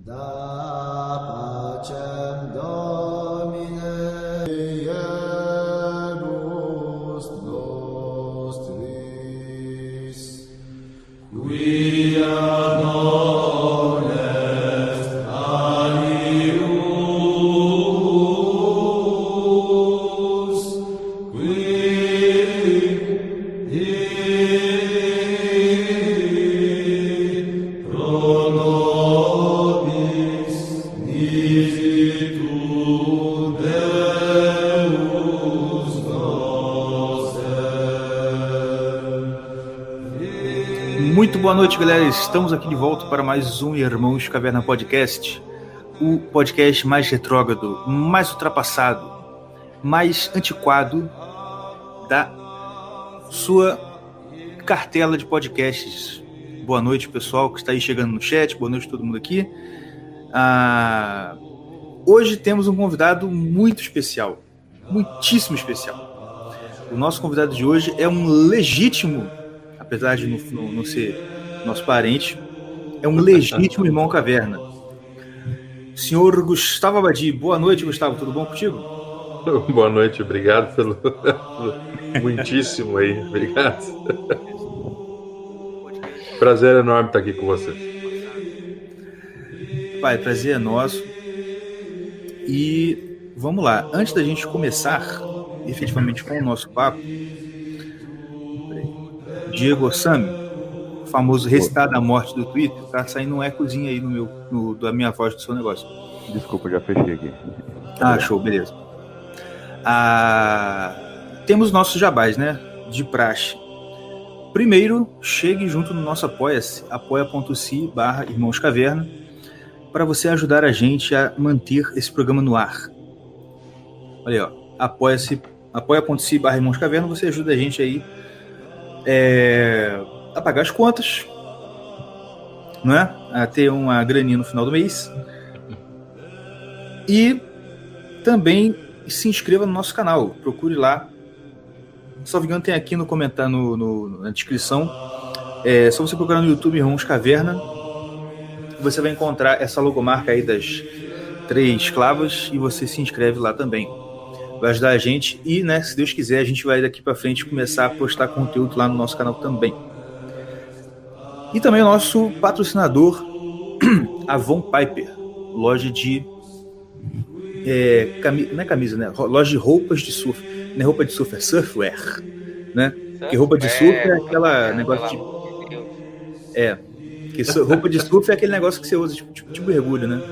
Da pacem Domine iebus nostris, qui ad non est alius, qui pro nobis nisi tu Deus noster. Muito boa noite, galera. Estamos aqui de volta para mais um Irmãos Caverna Podcast. O podcast mais retrógrado, mais ultrapassado, mais antiquado da sua cartela de podcasts. Boa noite, pessoal que está aí chegando no chat. Boa noite a todo mundo aqui. Hoje temos um convidado muito especial, muitíssimo especial. O nosso convidado de hoje é um legítimo, apesar de não ser nosso parente, é um legítimo irmão caverna. Senhor Gustavo Abadi. Boa noite, Gustavo. Tudo bom contigo? Boa noite, obrigado pelo muitíssimo aí, obrigado. Prazer enorme estar aqui com você. Pai, prazer é nosso. E vamos lá, antes da gente começar efetivamente com o nosso papo, Diego Ossami, o famoso recitado da morte do Twitter, tá saindo um ecozinho aí da minha voz do seu negócio. Desculpa, já fechei aqui. Show, beleza. Temos nossos jabás, né? De praxe. Primeiro, chegue junto no nosso Apoia-se, apoia.se/irmãoscaverna, para você ajudar a gente a manter esse programa no ar. Olha aí, ó, apoia.se/irmãoscaverna, você ajuda a gente aí a pagar as contas, não é? A ter uma graninha no final do mês. E também se inscreva no nosso canal, procure lá. Se não me engano, tem aqui no comentário, na descrição. É só você procurar no YouTube Irmãos Caverna. Você vai encontrar essa logomarca aí das 3 clavas e você se inscreve lá também. Vai ajudar a gente e, né, se Deus quiser, a gente vai daqui para frente começar a postar conteúdo lá no nosso canal também. E também o nosso patrocinador, a Von Piper, loja de não é camisa, né? Loja de roupas de surf. Não é roupa de surf, é surfwear, né? Porque roupa de surf é aquela negócio de... Porque roupa de surf é aquele negócio que você usa tipo mergulho, né?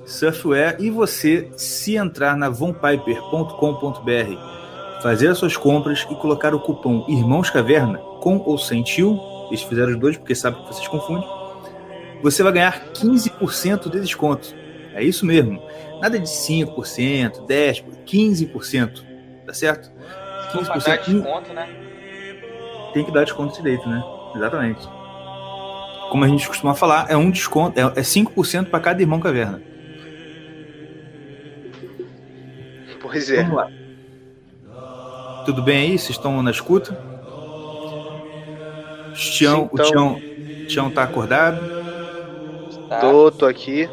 Surfwear. E você, se entrar na vonpiper.com.br, fazer as suas compras e colocar o cupom Irmãos Caverna, com ou sem tio, eles fizeram os dois porque sabem que vocês confundem, você vai ganhar 15% de desconto. É isso mesmo. Nada de 5%, 10%, 15%. Tá certo? 15%. Pra dar desconto, né? Tem que dar desconto direito, né? Exatamente. Como a gente costuma falar, é um desconto, é 5% para cada irmão caverna. Pois é. Vamos lá. Tudo bem aí? Vocês estão na escuta? O Tião tá acordado? Tá. Tô aqui.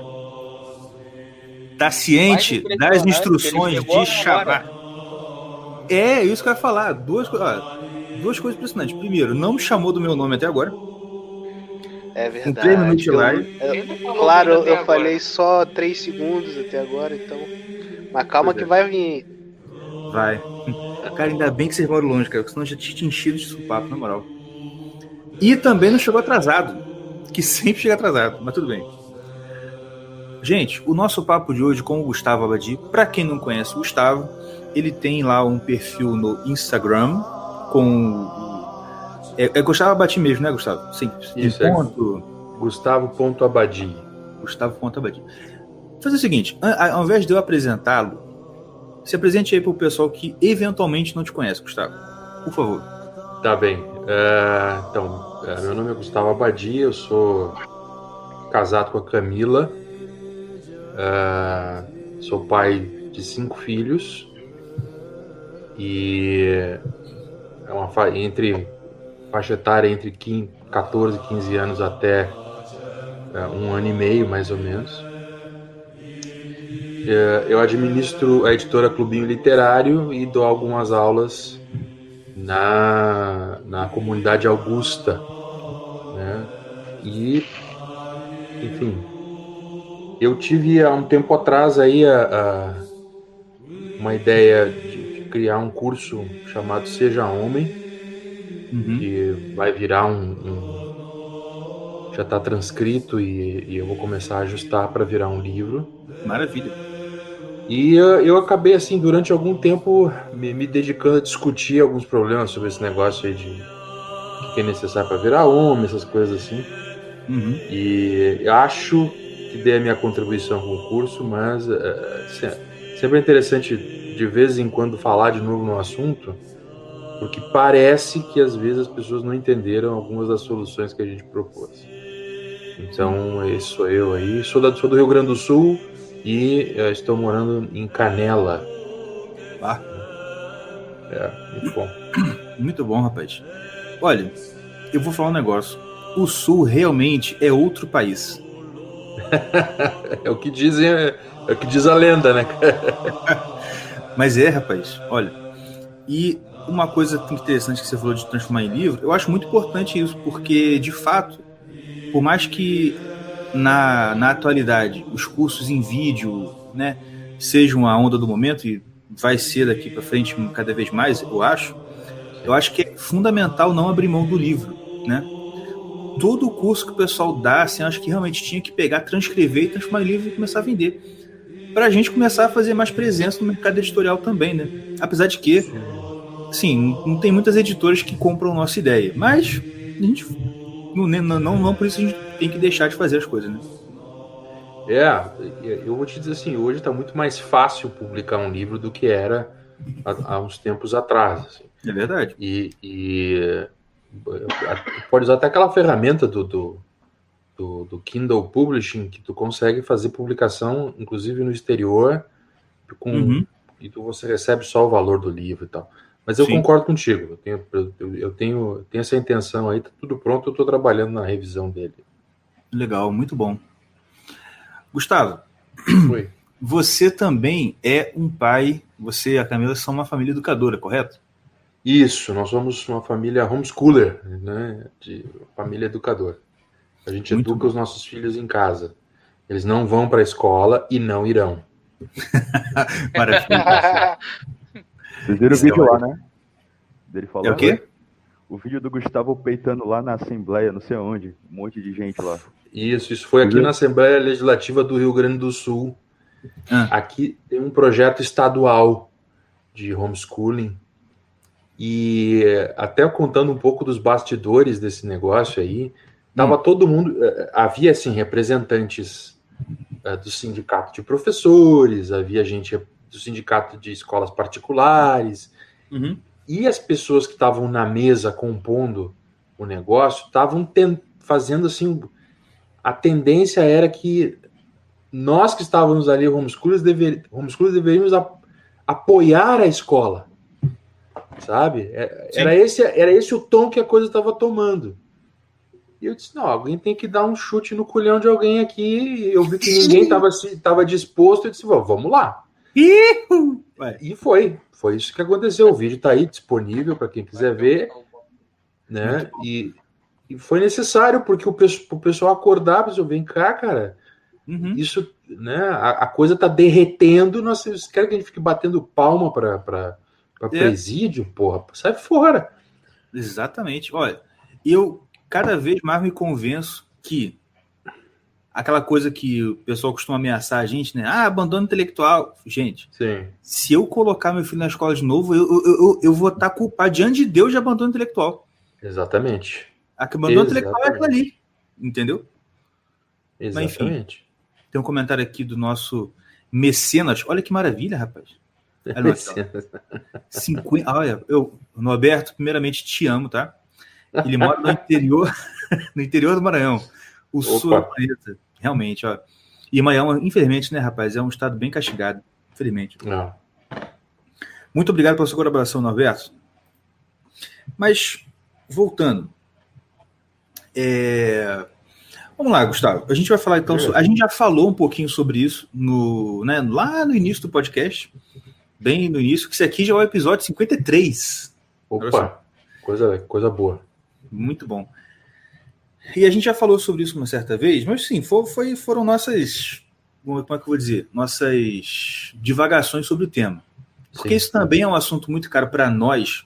Tá ciente das instruções de Shabbat? É isso que eu ia falar. Duas coisas impressionantes. Primeiro, não me chamou do meu nome até agora. É verdade. Com 3 minutos de live. Claro, eu falei só 3 segundos até agora, então. Mas calma que vai vir. Vai. Cara, ainda bem que vocês moram longe, cara, porque senão eu já tinha te enchido de supapo, na moral. E também não chegou atrasado, que sempre chega atrasado, mas tudo bem. Gente, o nosso papo de hoje com o Gustavo Abadi, pra quem não conhece o Gustavo, ele tem lá um perfil no Instagram com... É Gustavo Abadi mesmo, né, Gustavo? Sim. Isso, Gustavo.abadi. Gustavo.abadi. Fazer o seguinte, ao invés de eu apresentá-lo, se apresente aí pro pessoal que eventualmente não te conhece, Gustavo. Por favor. Tá bem. Meu nome é Gustavo Abadi, eu sou casado com a Camila, sou pai de 5 filhos e é uma faixa etária entre 14 e 15 anos até um ano e meio, mais ou menos. Eu administro a editora Clubinho Literário e dou algumas aulas na comunidade Augusta, né? E, enfim, eu tive há um tempo atrás aí uma ideia de criar um curso chamado Seja Homem, que vai virar já está transcrito e eu vou começar a ajustar para virar um livro. Maravilha. E eu acabei, assim, durante algum tempo me dedicando a discutir alguns problemas sobre esse negócio aí de o que é necessário para virar homem, essas coisas assim. E eu acho que dei a minha contribuição com o curso, mas sempre é interessante de vez em quando falar de novo no assunto, porque parece que às vezes as pessoas não entenderam algumas das soluções que a gente propôs. Então, esse sou eu aí. Sou do Rio Grande do Sul e estou morando em Canela. Ah, Muito bom. muito bom, rapaz. Olha, eu vou falar um negócio. O Sul realmente é outro país. É o que dizem, é o que diz a lenda, né? Mas rapaz, olha. E uma coisa interessante que você falou de transformar em livro, eu acho muito importante isso, porque, de fato, por mais que na atualidade os cursos em vídeo, né, sejam a onda do momento, e vai ser daqui para frente cada vez mais, eu acho que é fundamental não abrir mão do livro, né? Todo o curso que o pessoal dá, assim, acho que realmente tinha que pegar, transcrever e transformar em livro e começar a vender. Pra gente começar a fazer mais presença no mercado editorial também, né? Apesar de que, sim, não tem muitas editoras que compram nossa ideia, mas a gente não por isso a gente tem que deixar de fazer as coisas, né? Eu vou te dizer assim, hoje está muito mais fácil publicar um livro do que era há uns tempos atrás. Assim. É verdade. E pode usar até aquela ferramenta do Kindle Publishing, que tu consegue fazer publicação, inclusive no exterior, e você recebe só o valor do livro e tal. Mas eu concordo contigo, eu tenho essa intenção aí, tá tudo pronto, eu estou trabalhando na revisão dele. Legal, muito bom. Gustavo, Oi. Você também é um pai, você e a Camila são uma família educadora, correto? Isso, nós somos uma família homeschooler, né? De família educadora. A gente Muito educa bom. os nossos filhos em casa. Eles não vão para a escola e não irão. Maravilha. Vocês viram o vídeo lá, né? Dele falando. É o quê? O vídeo do Gustavo peitando lá na Assembleia, não sei onde. Um monte de gente lá. Isso foi aqui na Assembleia Legislativa do Rio Grande do Sul. Aqui tem um projeto estadual de homeschooling. E até contando um pouco dos bastidores desse negócio aí, tava todo mundo, havia assim representantes do sindicato de professores, havia gente do sindicato de escolas particulares, e as pessoas que estavam na mesa compondo o negócio estavam fazendo assim, a tendência era que nós que estávamos ali homeschoolers deveríamos apoiar a escola. Sabe? Era esse o tom que a coisa estava tomando. E eu disse, não, alguém tem que dar um chute no culhão de alguém aqui. Eu vi que ninguém estava disposto. Eu disse, vamos lá. E foi isso que aconteceu. O vídeo está aí disponível para quem quiser ver, né? E foi necessário, porque o pessoal acordar, pessoal, vem cá, cara. Isso, né? A coisa está derretendo. Vocês querem que a gente fique batendo palma para presídio, porra, sai fora. Exatamente. Olha, eu cada vez mais me convenço que aquela coisa que o pessoal costuma ameaçar a gente, né? Abandono intelectual. Gente, se eu colocar meu filho na escola de novo, eu vou estar culpado diante de Deus de abandono intelectual. Exatamente. Abandono intelectual é aquilo ali. Entendeu? Exatamente. Mas, enfim, tem um comentário aqui do nosso mecenas. Olha que maravilha, rapaz. Olha, Norberto, primeiramente te amo, tá? Ele mora no interior, no interior do Maranhão, o sul do planeta, realmente, ó. E Maranhão, infelizmente, né, rapaz, é um estado bem castigado, infelizmente. Não. Muito obrigado pela sua colaboração, Norberto. Mas voltando, Vamos lá, Gustavo. A gente vai falar então. A gente já falou um pouquinho sobre isso lá no início do podcast, bem no início, que esse aqui já é o episódio 53. Opa, coisa boa. Muito bom. E a gente já falou sobre isso uma certa vez, mas sim, foram nossas, como é que eu vou dizer, nossas divagações sobre o tema. Porque isso também é um assunto muito caro para nós,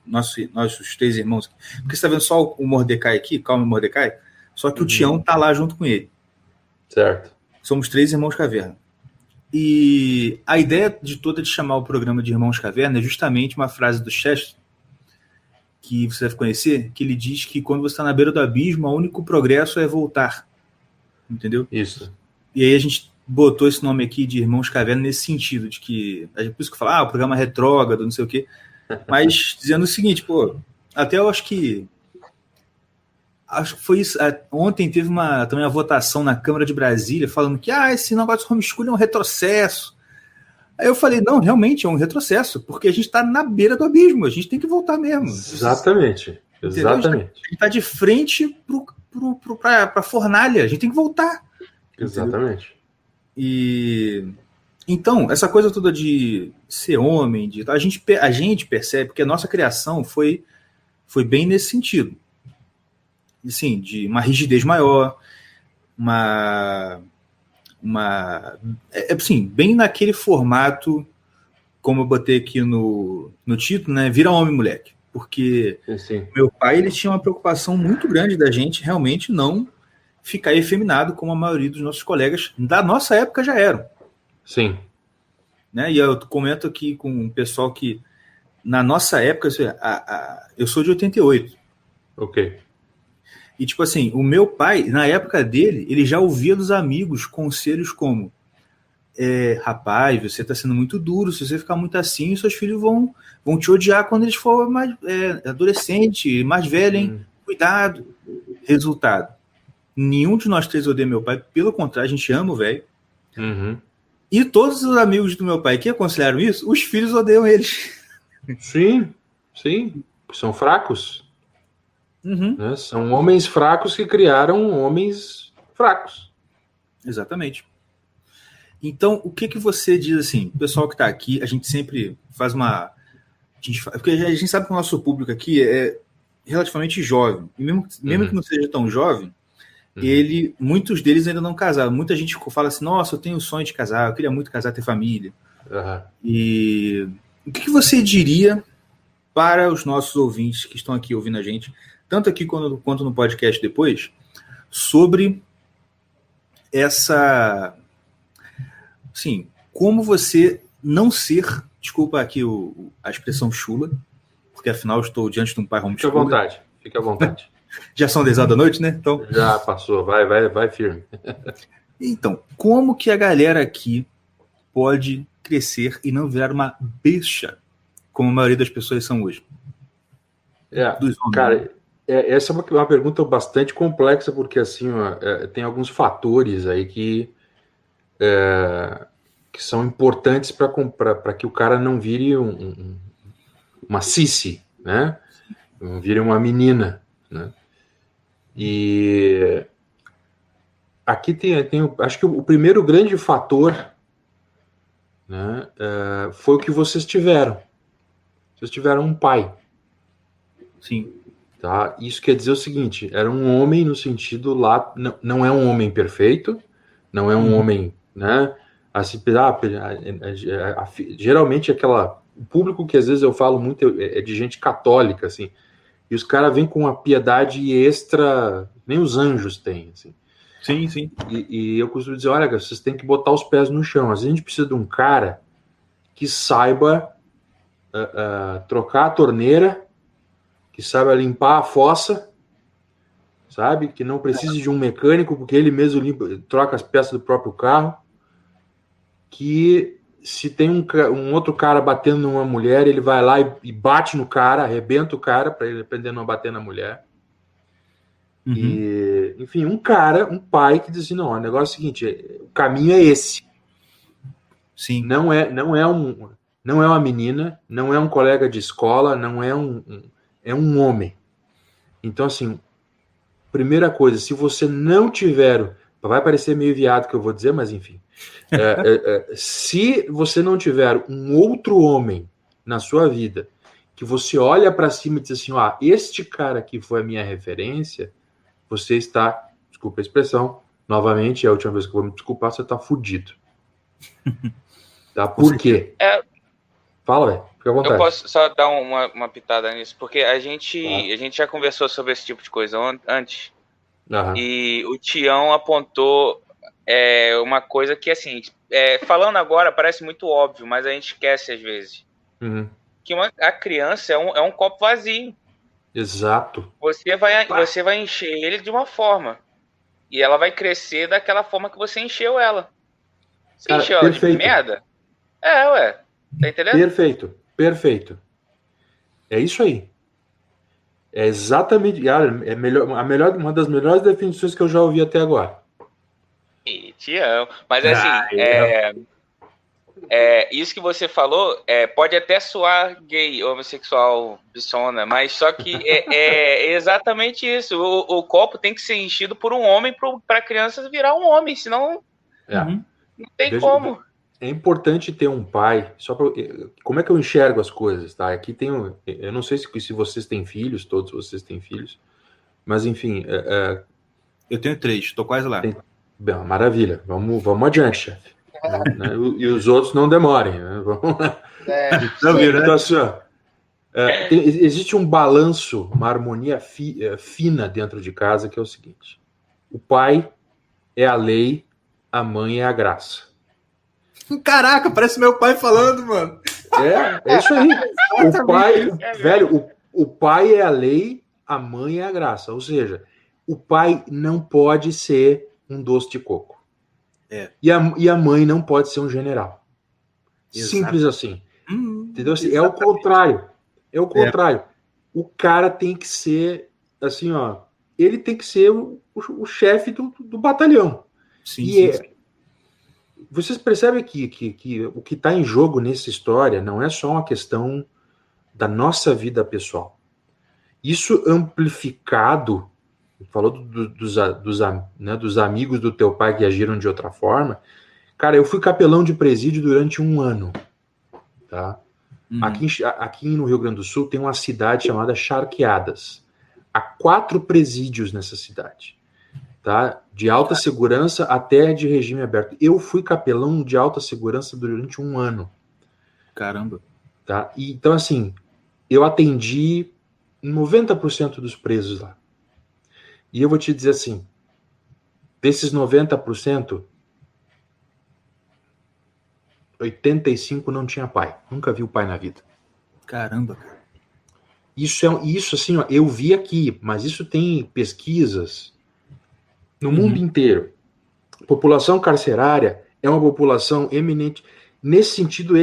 nossos 3 irmãos. Porque você está vendo só o Mordecai aqui, Calma Mordecai, só que o Tião tá lá junto com ele. Certo. Somos 3 irmãos caverna. E a ideia de chamar o programa de Irmãos Caverna é justamente uma frase do Chester, que você deve conhecer, que ele diz que quando você está na beira do abismo, o único progresso é voltar. Entendeu? Isso. E aí a gente botou esse nome aqui de Irmãos Caverna nesse sentido, de que, por isso que eu falo, o programa é retrógrado, não sei o quê, mas dizendo o seguinte, até eu acho que foi isso, ontem teve também uma votação na Câmara de Brasília, falando que esse negócio de homeschooling é um retrocesso. Aí eu falei, não, realmente é um retrocesso, porque a gente está na beira do abismo, a gente tem que voltar mesmo. Exatamente. A gente está de frente para a fornalha, a gente tem que voltar. Exatamente. Entendeu? E então, essa coisa toda de ser homem, a gente percebe que a nossa criação foi bem nesse sentido. Assim, de uma rigidez maior, assim, bem naquele formato, como eu botei aqui no título, né? Vira homem, moleque. Porque meu pai ele tinha uma preocupação muito grande da gente realmente não ficar efeminado como a maioria dos nossos colegas da nossa época já eram. Sim. Né? E eu comento aqui com o pessoal que na nossa época, eu sou de 88. Ok. E tipo assim, o meu pai, na época dele, ele já ouvia dos amigos conselhos como rapaz, você está sendo muito duro, se você ficar muito assim, seus filhos vão te odiar quando eles forem mais adolescente, mais velho, hein? Cuidado. Resultado. Nenhum de nós 3 odeia meu pai, pelo contrário, a gente ama o velho. Uhum. E todos os amigos do meu pai que aconselharam isso, os filhos odeiam eles. Sim. São fracos. Uhum. Né? São homens fracos que criaram homens fracos. Exatamente. Então, o que você diz assim? O pessoal que está aqui, a gente sempre faz porque a gente sabe que o nosso público aqui é relativamente jovem. E mesmo que não seja tão jovem, muitos deles ainda não casaram. Muita gente fala assim, nossa, eu tenho o sonho de casar, eu queria muito casar, ter família. Uhum. E o que você diria para os nossos ouvintes que estão aqui ouvindo a gente, tanto aqui quanto no podcast depois, sobre essa... Assim, como você não ser... Desculpa aqui a expressão chula, porque afinal estou diante de um pai homeschooler. Fica à vontade. Já são 10 horas da noite, né? Então... Já passou, vai firme. Então, como que a galera aqui pode crescer e não virar uma bicha, como a maioria das pessoas são hoje? Cara, essa é uma pergunta bastante complexa, porque assim, tem alguns fatores aí que são importantes para que o cara não vire uma cici, né? Não vire uma menina, né? E aqui tem acho que o primeiro grande fator, né, foi o que vocês tiveram. Vocês tiveram um pai. Sim. Tá? Isso quer dizer o seguinte, era um homem no sentido lá, não é um homem perfeito, não é um homem, né, assim, geralmente o público que às vezes eu falo muito é de gente católica, assim, e os caras vêm com uma piedade extra, nem os anjos têm, assim. Sim. E eu costumo dizer, olha, vocês têm que botar os pés no chão, às vezes a gente precisa de um cara que saiba trocar a torneira, que saiba limpar a fossa, sabe? Que não precise de um mecânico, porque ele mesmo troca as peças do próprio carro. Que se tem um outro cara batendo numa mulher, ele vai lá e bate no cara, arrebenta o cara, para ele aprender a não bater na mulher. Uhum. E, enfim, um pai que diz assim, não, o negócio é o seguinte, o caminho é esse. Sim. Não é uma menina, não é um colega de escola, não é é um homem. Então, assim, primeira coisa, se você não tiver, vai parecer meio viado que eu vou dizer, mas enfim, se você não tiver um outro homem na sua vida que você olha para cima e diz assim, este cara aqui foi a minha referência, você está, desculpa a expressão, novamente, é a última vez que eu vou me desculpar, você está fudido. Tá? Por quê? Fala, velho. Fica à vontade. Eu posso só dar uma pitada nisso, porque a gente já conversou sobre esse tipo de coisa antes. Uhum. E o Tião apontou uma coisa que, assim, falando agora parece muito óbvio, mas a gente esquece às vezes. Uhum. Que a criança é um copo vazio. Exato. Você vai encher ele de uma forma. E ela vai crescer daquela forma que você encheu ela. Você encheu ela de merda? Ué. Tá entendendo? Perfeito. É isso aí. É exatamente. Cara, uma das melhores definições que eu já ouvi até agora. E te amo. Mas assim, isso que você falou pode até soar gay, homossexual, bissona, mas só que é exatamente isso. O copo tem que ser enchido por um homem para a criança virar um homem, senão não tem como. É importante ter um pai, como é que eu enxergo as coisas, tá? Aqui eu não sei se vocês têm filhos, todos vocês têm filhos, mas enfim... Eu tenho 3, estou quase lá. Bem, maravilha, vamos adiante, chefe. Né? E os outros não demorem, né? Vamos lá. Então, assim, existe um balanço, uma harmonia fina dentro de casa, que é o seguinte: o pai é a lei, a mãe é a graça. Caraca, parece meu pai falando, mano. É isso aí. O pai, velho, o pai é a lei, a mãe é a graça. Ou seja, o pai não pode ser um doce de coco. E a mãe não pode ser um general. Exato. Simples assim. Entendeu? Assim, é o contrário. É o contrário. O cara tem que ser, assim, ele tem que ser o chefe do batalhão. Sim. Vocês percebem que o que está em jogo nessa história não é só uma questão da nossa vida pessoal. Isso amplificado, falou dos amigos do teu pai que agiram de outra forma. Cara, eu fui capelão de presídio durante 1 ano. Tá? Aqui no Rio Grande do Sul tem uma cidade chamada Charqueadas. Há 4 presídios nessa cidade. Tá? De alta segurança até de regime aberto. Eu fui capelão de alta segurança durante 1 ano. Caramba. Tá? E, então, assim, eu atendi 90% dos presos lá. E eu vou te dizer assim, desses 90%, 85% não tinha pai. Nunca viu pai na vida. Caramba, cara. Isso assim, eu vi aqui, mas isso tem pesquisas no mundo inteiro. População carcerária é uma população eminente. Nesse sentido,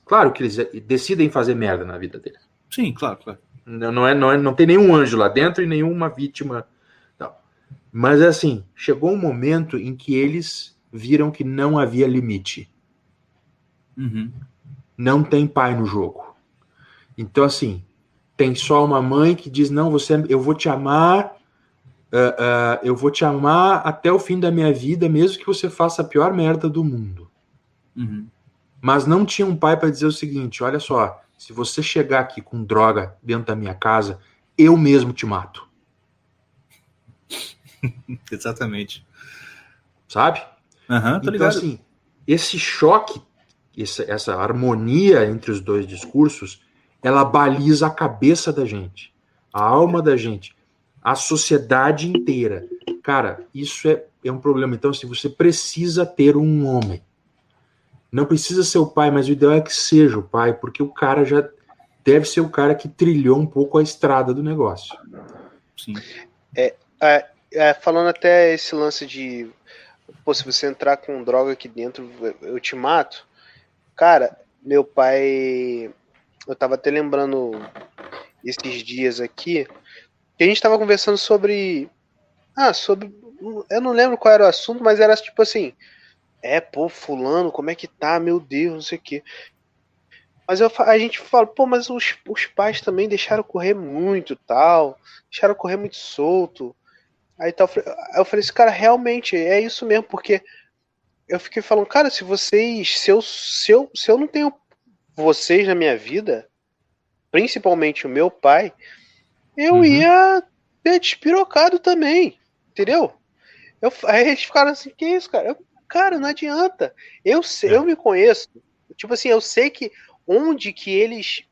claro que eles decidem fazer merda na vida deles. Sim, claro. Não tem nenhum anjo lá dentro e nenhuma vítima. Não. Mas assim, chegou um momento em que eles viram que não havia limite. Não tem pai no jogo. Então, assim, tem só uma mãe que diz, não, eu vou te amar. Eu vou te amar até o fim da minha vida, mesmo que você faça a pior merda do mundo. Mas não tinha um pai para dizer o seguinte: olha só, se você chegar aqui com droga dentro da minha casa, eu mesmo te mato. Exatamente. Sabe? Tô ligado. Então, assim, esse choque, essa harmonia entre os dois discursos, ela baliza a cabeça da gente, a alma da gente, a sociedade inteira. Cara, isso é um problema. Então, assim, você precisa ter um homem. Não precisa ser o pai, mas o ideal é que seja o pai, porque o cara já deve ser o cara que trilhou um pouco a estrada do negócio. Sim. Falando até esse lance de, se você entrar com droga aqui dentro, eu te mato. Cara, meu pai, eu tava até lembrando esses dias aqui, que a gente tava conversando sobre, eu não lembro qual era o assunto, mas era tipo assim, fulano, como é que tá, meu Deus, não sei o quê. Mas a gente fala, mas os pais também deixaram correr muito, tal, deixaram correr muito solto. Aí eu falei assim, cara, realmente, é isso mesmo, porque eu fiquei falando, cara, se eu não tenho vocês na minha vida, principalmente o meu pai, eu ia ter despirocado também, entendeu? Aí eles ficaram assim, que isso, cara? Cara, não adianta. Eu me conheço. Tipo assim, eu sei que onde que eles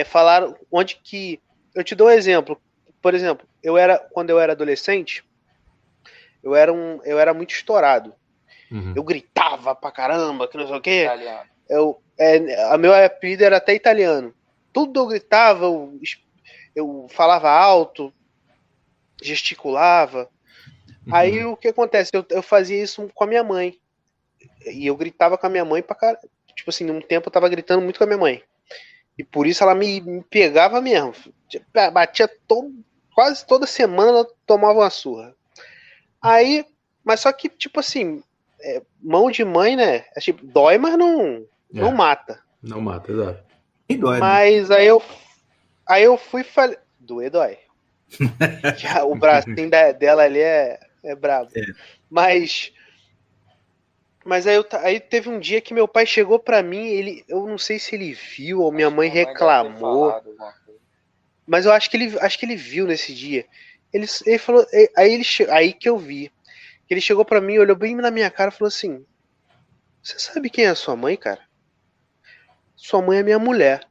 falaram, onde que... Eu te dou um exemplo. Por exemplo, quando eu era adolescente, eu era muito estourado. Eu gritava pra caramba, que não sei o quê. A meu apelido era até italiano. Tudo eu gritava, eu falava alto, gesticulava. Aí o que acontece? Eu fazia isso com a minha mãe. E eu gritava com a minha mãe pra caramba. Tipo assim, num tempo eu tava gritando muito com a minha mãe. E por isso ela me pegava mesmo. Batia quase toda semana, ela tomava uma surra. Aí, mas só que, tipo assim, mão de mãe, né? É tipo, dói, mas não mata. Não mata, exato. Nem dói, né? Mas aí eu fui e falei. Doer dói. O bracinho dela ali é brabo. Mas aí teve um dia que meu pai chegou pra mim, eu não sei se ele viu ou minha mãe reclamou. Mas eu acho que ele viu nesse dia. Ele falou, aí que eu vi. Ele chegou pra mim, olhou bem na minha cara e falou assim: "Você sabe quem é a sua mãe, cara? Sua mãe é minha mulher.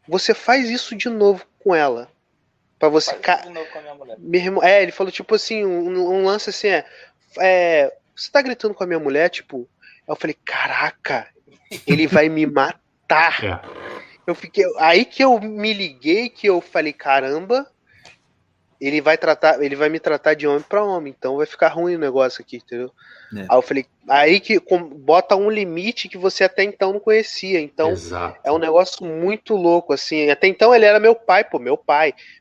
Você faz isso de novo com ela. Pra você Faz de novo com a minha mulher. Meu irmão, ele falou tipo assim, um lance assim, você tá gritando com a minha mulher, tipo... Eu falei, caraca, ele vai me matar. Aí que eu me liguei, que eu falei, caramba, ele vai me tratar de homem pra homem, então vai ficar ruim o negócio aqui, entendeu? Aí eu falei, aí que bota um limite que você até então não conhecia, então é um negócio muito louco, assim, até então ele era meu pai,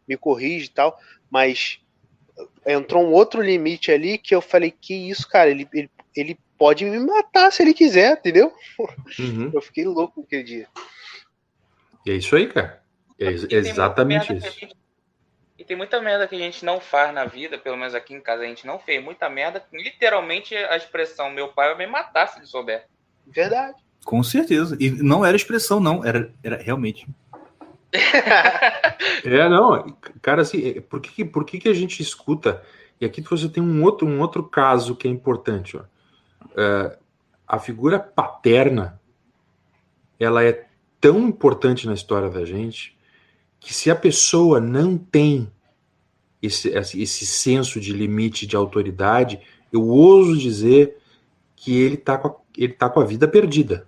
me corrige e tal, mas entrou um outro limite ali que eu falei, que isso, cara, ele pode me matar se ele quiser, entendeu? Eu fiquei louco aquele dia. E é isso aí, cara. É exatamente isso. E tem muita merda que a gente não faz na vida, pelo menos aqui em casa a gente não fez. Muita merda, literalmente a expressão meu pai vai me matar se ele souber. Verdade. Com certeza. E não era expressão, não. Era realmente. Não, cara, assim, por que a gente escuta? E aqui você tem um outro caso que é importante, ó. A figura paterna, ela é tão importante na história da gente que se a pessoa não tem esse senso de limite de autoridade, eu ouso dizer que ele tá com a vida perdida.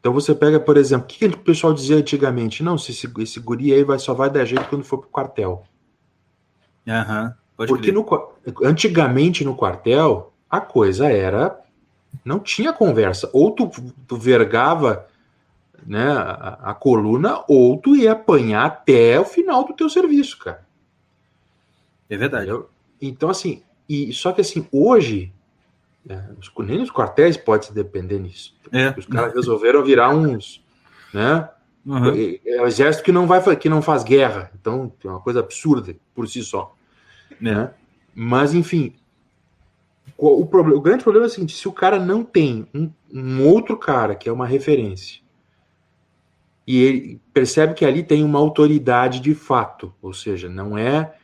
Então você pega, por exemplo, o que o pessoal dizia antigamente? Não, se esse guri aí só vai dar jeito quando for pro quartel. Porque antigamente no quartel, a coisa era... Não tinha conversa. Ou tu vergava, né, a coluna, ou tu ia apanhar até o final do teu serviço, cara. É verdade. Entendeu? Então, assim, só que assim, hoje, nem nos quartéis pode se depender nisso. Os caras resolveram virar uns, né? É o exército que não faz guerra. Então, é uma coisa absurda por si só. Né? Mas, enfim, o grande problema é o seguinte: se o cara não tem um outro cara que é uma referência e ele percebe que ali tem uma autoridade de fato, ou seja, não é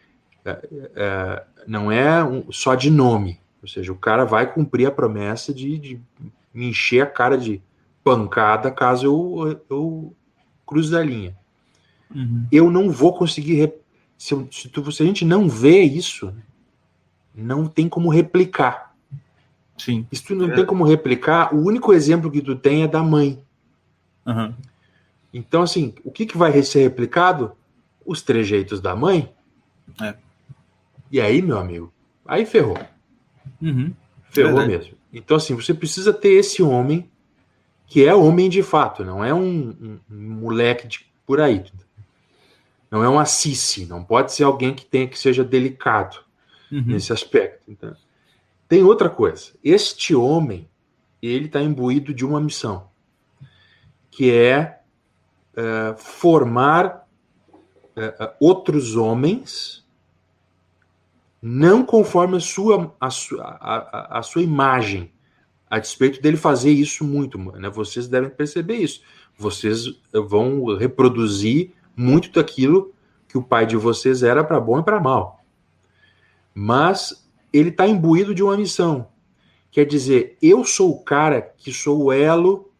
só de nome, ou seja, o cara vai cumprir a promessa de me encher a cara de pancada caso eu cruze a linha. Eu não vou conseguir... Se a gente não vê isso, não tem como replicar. Sim. Se tu não tem como replicar, o único exemplo que tu tem é da mãe. Então, assim, o que vai ser replicado? Os trejeitos da mãe. E aí, meu amigo, aí ferrou. Ferrou mesmo. Então, assim, você precisa ter esse homem que é homem de fato, não é um moleque por aí. Não é uma cici, não pode ser alguém que seja delicado nesse aspecto. Então, tem outra coisa. Este homem, ele está imbuído de uma missão, que é formar outros homens não conforme a sua imagem, a despeito dele fazer isso muito, né? Vocês devem perceber isso. Vocês vão reproduzir muito daquilo que o pai de vocês era para bom e para mal. Mas ele está imbuído de uma missão. Quer dizer, eu sou o cara que sou o elo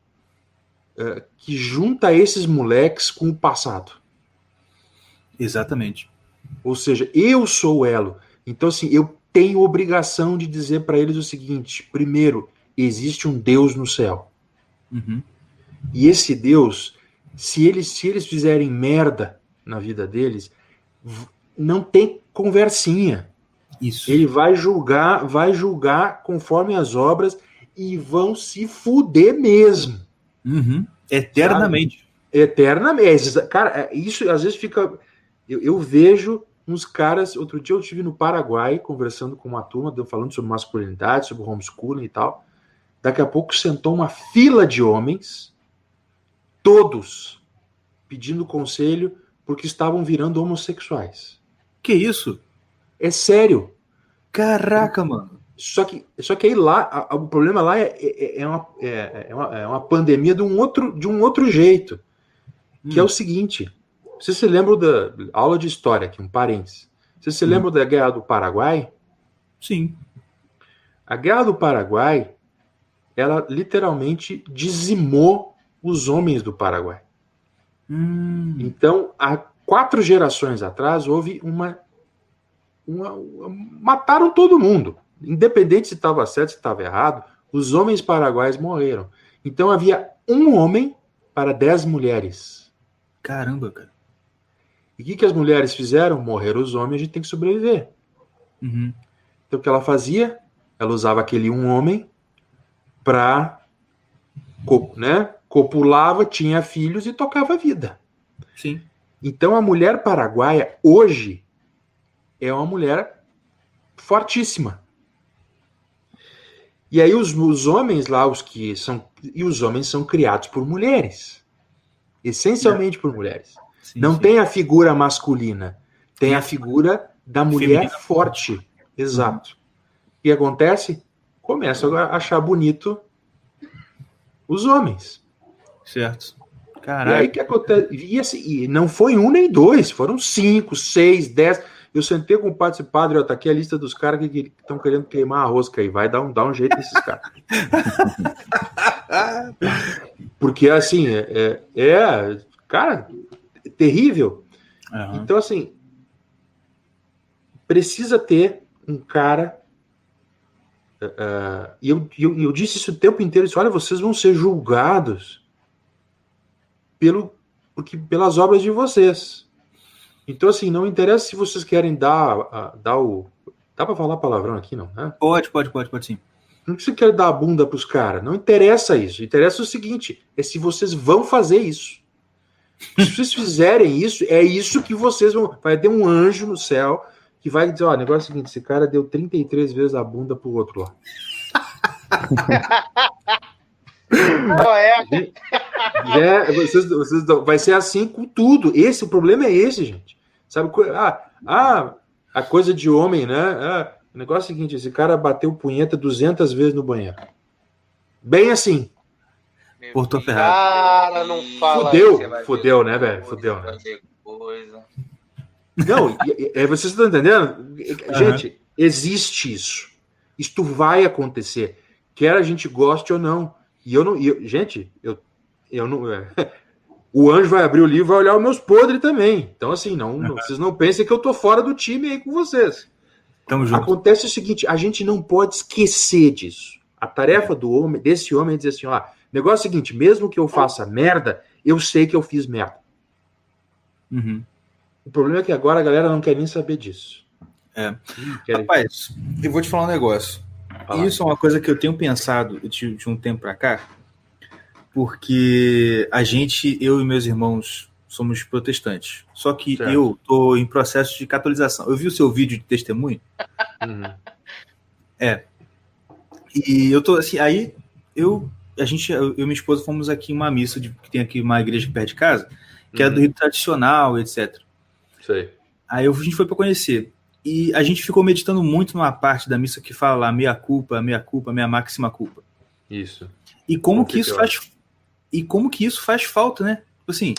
que junta esses moleques com o passado. Exatamente. Ou seja, eu sou o elo. Então, assim, eu tenho obrigação de dizer para eles o seguinte: primeiro, existe um Deus no céu. Uhum. E esse Deus, se eles fizerem merda na vida deles, não tem conversinha. Isso. Ele vai julgar conforme as obras e vão se fuder mesmo. Uhum. Eternamente. Sabe? Eternamente. Cara, isso às vezes fica... Eu vejo uns caras... Outro dia eu estive no Paraguai conversando com uma turma, falando sobre masculinidade, sobre homeschooling e tal. Daqui a pouco sentou uma fila de homens, todos pedindo conselho porque estavam virando homossexuais. Que isso? É sério. Caraca, mano. Só que aí lá, o problema lá é uma pandemia de um outro jeito. Que é o seguinte: vocês se lembram da aula de história aqui, um parênteses. Vocês se lembram da Guerra do Paraguai? Sim. A Guerra do Paraguai, ela literalmente dizimou os homens do Paraguai. Então, há 4 gerações atrás, houve mataram todo mundo. Independente se estava certo, se estava errado, os homens paraguaios morreram. Então, havia um homem para 10 mulheres. Caramba, cara. E o que as mulheres fizeram? Morreram os homens, a gente tem que sobreviver. Uhum. Então, o que ela fazia? Ela usava aquele um homem para... né? Copulava, tinha filhos e tocava a vida. Sim. Então, a mulher paraguaia, hoje, é uma mulher fortíssima. E aí os homens lá, os homens são criados por mulheres. Essencialmente por mulheres. Sim, Não sim. tem a figura masculina. Tem a figura da mulher feminina. forte. Exato. O que acontece? Começam a achar bonito os homens. Certo. E Caraca. aí o que acontece? E não foi um nem dois, foram 5, 6, 10. Eu sentei com o padre, tá aqui a lista dos caras que estão querendo queimar a rosca aí. Vai dar um jeito nesses caras. Porque, assim, cara, é terrível. Uhum. Então, assim, precisa ter um cara... E eu disse isso o tempo inteiro. Disse, olha, vocês vão ser julgados pelas obras de vocês. Então, assim, não interessa se vocês querem dar o... Dá pra falar palavrão aqui, não? Né? Pode sim. Não precisa querer dar a bunda pros caras. Não interessa isso. Interessa o seguinte, é se vocês vão fazer isso. Se vocês fizerem isso, é isso que vocês vão... Vai ter um anjo no céu que vai dizer, ó, o negócio é o seguinte, esse cara deu 33 vezes a bunda pro outro lá. Vai ser assim com tudo. O problema é esse, gente. Sabe? A coisa de homem, né? O negócio é o seguinte, esse cara bateu punheta 200 vezes no banheiro. Bem assim. Portou ferrado. Cara, não fala. Fudeu, né, velho? Fudeu, né? Não, vocês estão entendendo? Gente, existe isso. Isto vai acontecer. Quer a gente goste ou não. Gente, eu não... O anjo vai abrir o livro e vai olhar os meus podres também. Então, assim, vocês não pensem que eu tô fora do time aí com vocês. Tamo junto. Acontece o seguinte, a gente não pode esquecer disso. A tarefa desse homem é dizer assim, ó, negócio é o seguinte, mesmo que eu faça merda, eu sei que eu fiz merda. Uhum. O problema é que agora a galera não quer nem saber disso. Rapaz, eu vou te falar um negócio. Isso é uma coisa que eu tenho pensado de um tempo pra cá, porque eu e meus irmãos somos protestantes. Só que certo. Eu tô em processo de catolização. Eu vi o seu vídeo de testemunho. Uhum. E eu tô assim, aí eu e minha esposa fomos aqui em uma missa que tem aqui uma igreja perto de casa, que é do rito tradicional, etc. Sei. Aí a gente foi para conhecer. E a gente ficou meditando muito numa parte da missa que fala lá, meia culpa, minha máxima culpa. Isso. E como que isso faz falta, né? Tipo assim,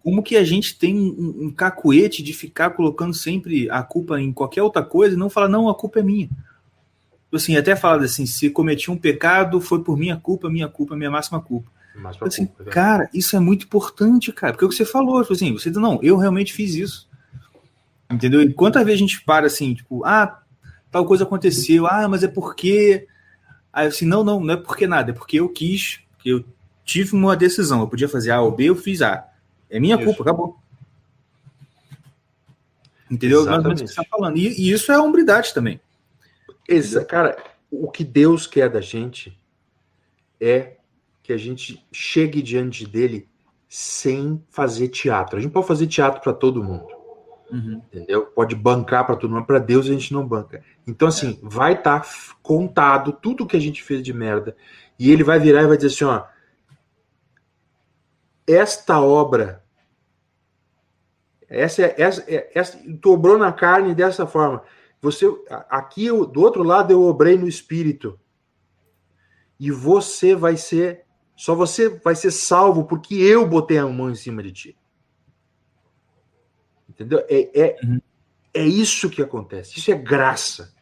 como que a gente tem um cacuete de ficar colocando sempre a culpa em qualquer outra coisa e não falar, não, a culpa é minha. Tipo assim, até falar assim, se cometi um pecado, foi por minha culpa, minha máxima culpa. Assim, cara, isso é muito importante, cara, porque é o que você falou, tipo assim, você diz, não, eu realmente fiz isso. Entendeu? E quantas vezes a gente para assim, tipo, tal coisa aconteceu, mas é porque. Aí assim, não é porque nada, é porque eu quis, porque eu tive uma decisão, eu podia fazer A ou B, eu fiz A. É minha culpa, acabou. Entendeu? Mais ou menos o que você está falando. E isso é a hombridade também. Cara, o que Deus quer da gente é que a gente chegue diante dele sem fazer teatro. A gente pode fazer teatro para todo mundo. Entendeu? Pode bancar para todo mundo, para Deus a gente não banca. Então, assim, vai estar contado tudo que a gente fez de merda. E ele vai virar e vai dizer assim: ó, esta obra, essa tu obrou na carne dessa forma. Você, aqui do outro lado eu obrei no espírito. E você vai ser, só você vai ser salvo porque eu botei a mão em cima de ti. Entendeu? É isso que acontece. Isso é graça.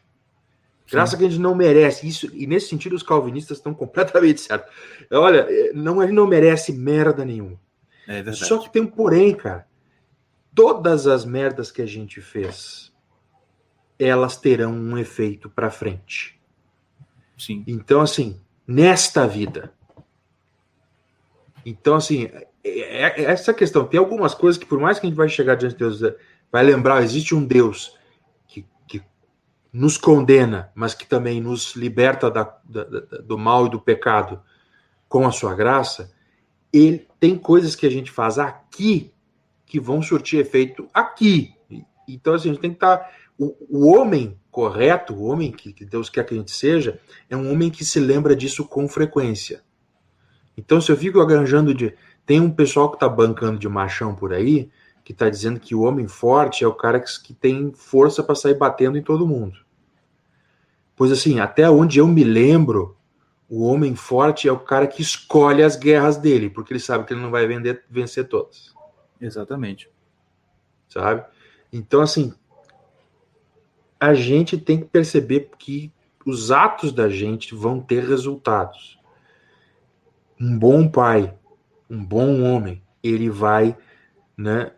Graça que a gente não merece. Isso, e nesse sentido, os calvinistas estão completamente certos. Olha, a gente não merece merda nenhuma. É verdade. Só que tem um porém, cara. Todas as merdas que a gente fez, elas terão um efeito pra frente. Sim. Então, assim, nesta vida. Então, assim, essa questão. Tem algumas coisas que, por mais que a gente vai chegar diante de Deus, vai lembrar, existe um Deus que nos condena, mas que também nos liberta do mal e do pecado com a sua graça. Ele tem coisas que a gente faz aqui que vão surtir efeito aqui. Então, assim, a gente tem que estar... O homem correto, o homem que Deus quer que a gente seja, é um homem que se lembra disso com frequência. Então, se eu fico arranjando tem um pessoal que está bancando de machão por aí, que está dizendo que o homem forte é o cara que tem força para sair batendo em todo mundo. Pois assim, até onde eu me lembro, o homem forte é o cara que escolhe as guerras dele, porque ele sabe que ele não vai vencer todas. Exatamente. Sabe? Então, assim, a gente tem que perceber que os atos da gente vão ter resultados. Um bom pai, um bom homem, ele vai, né,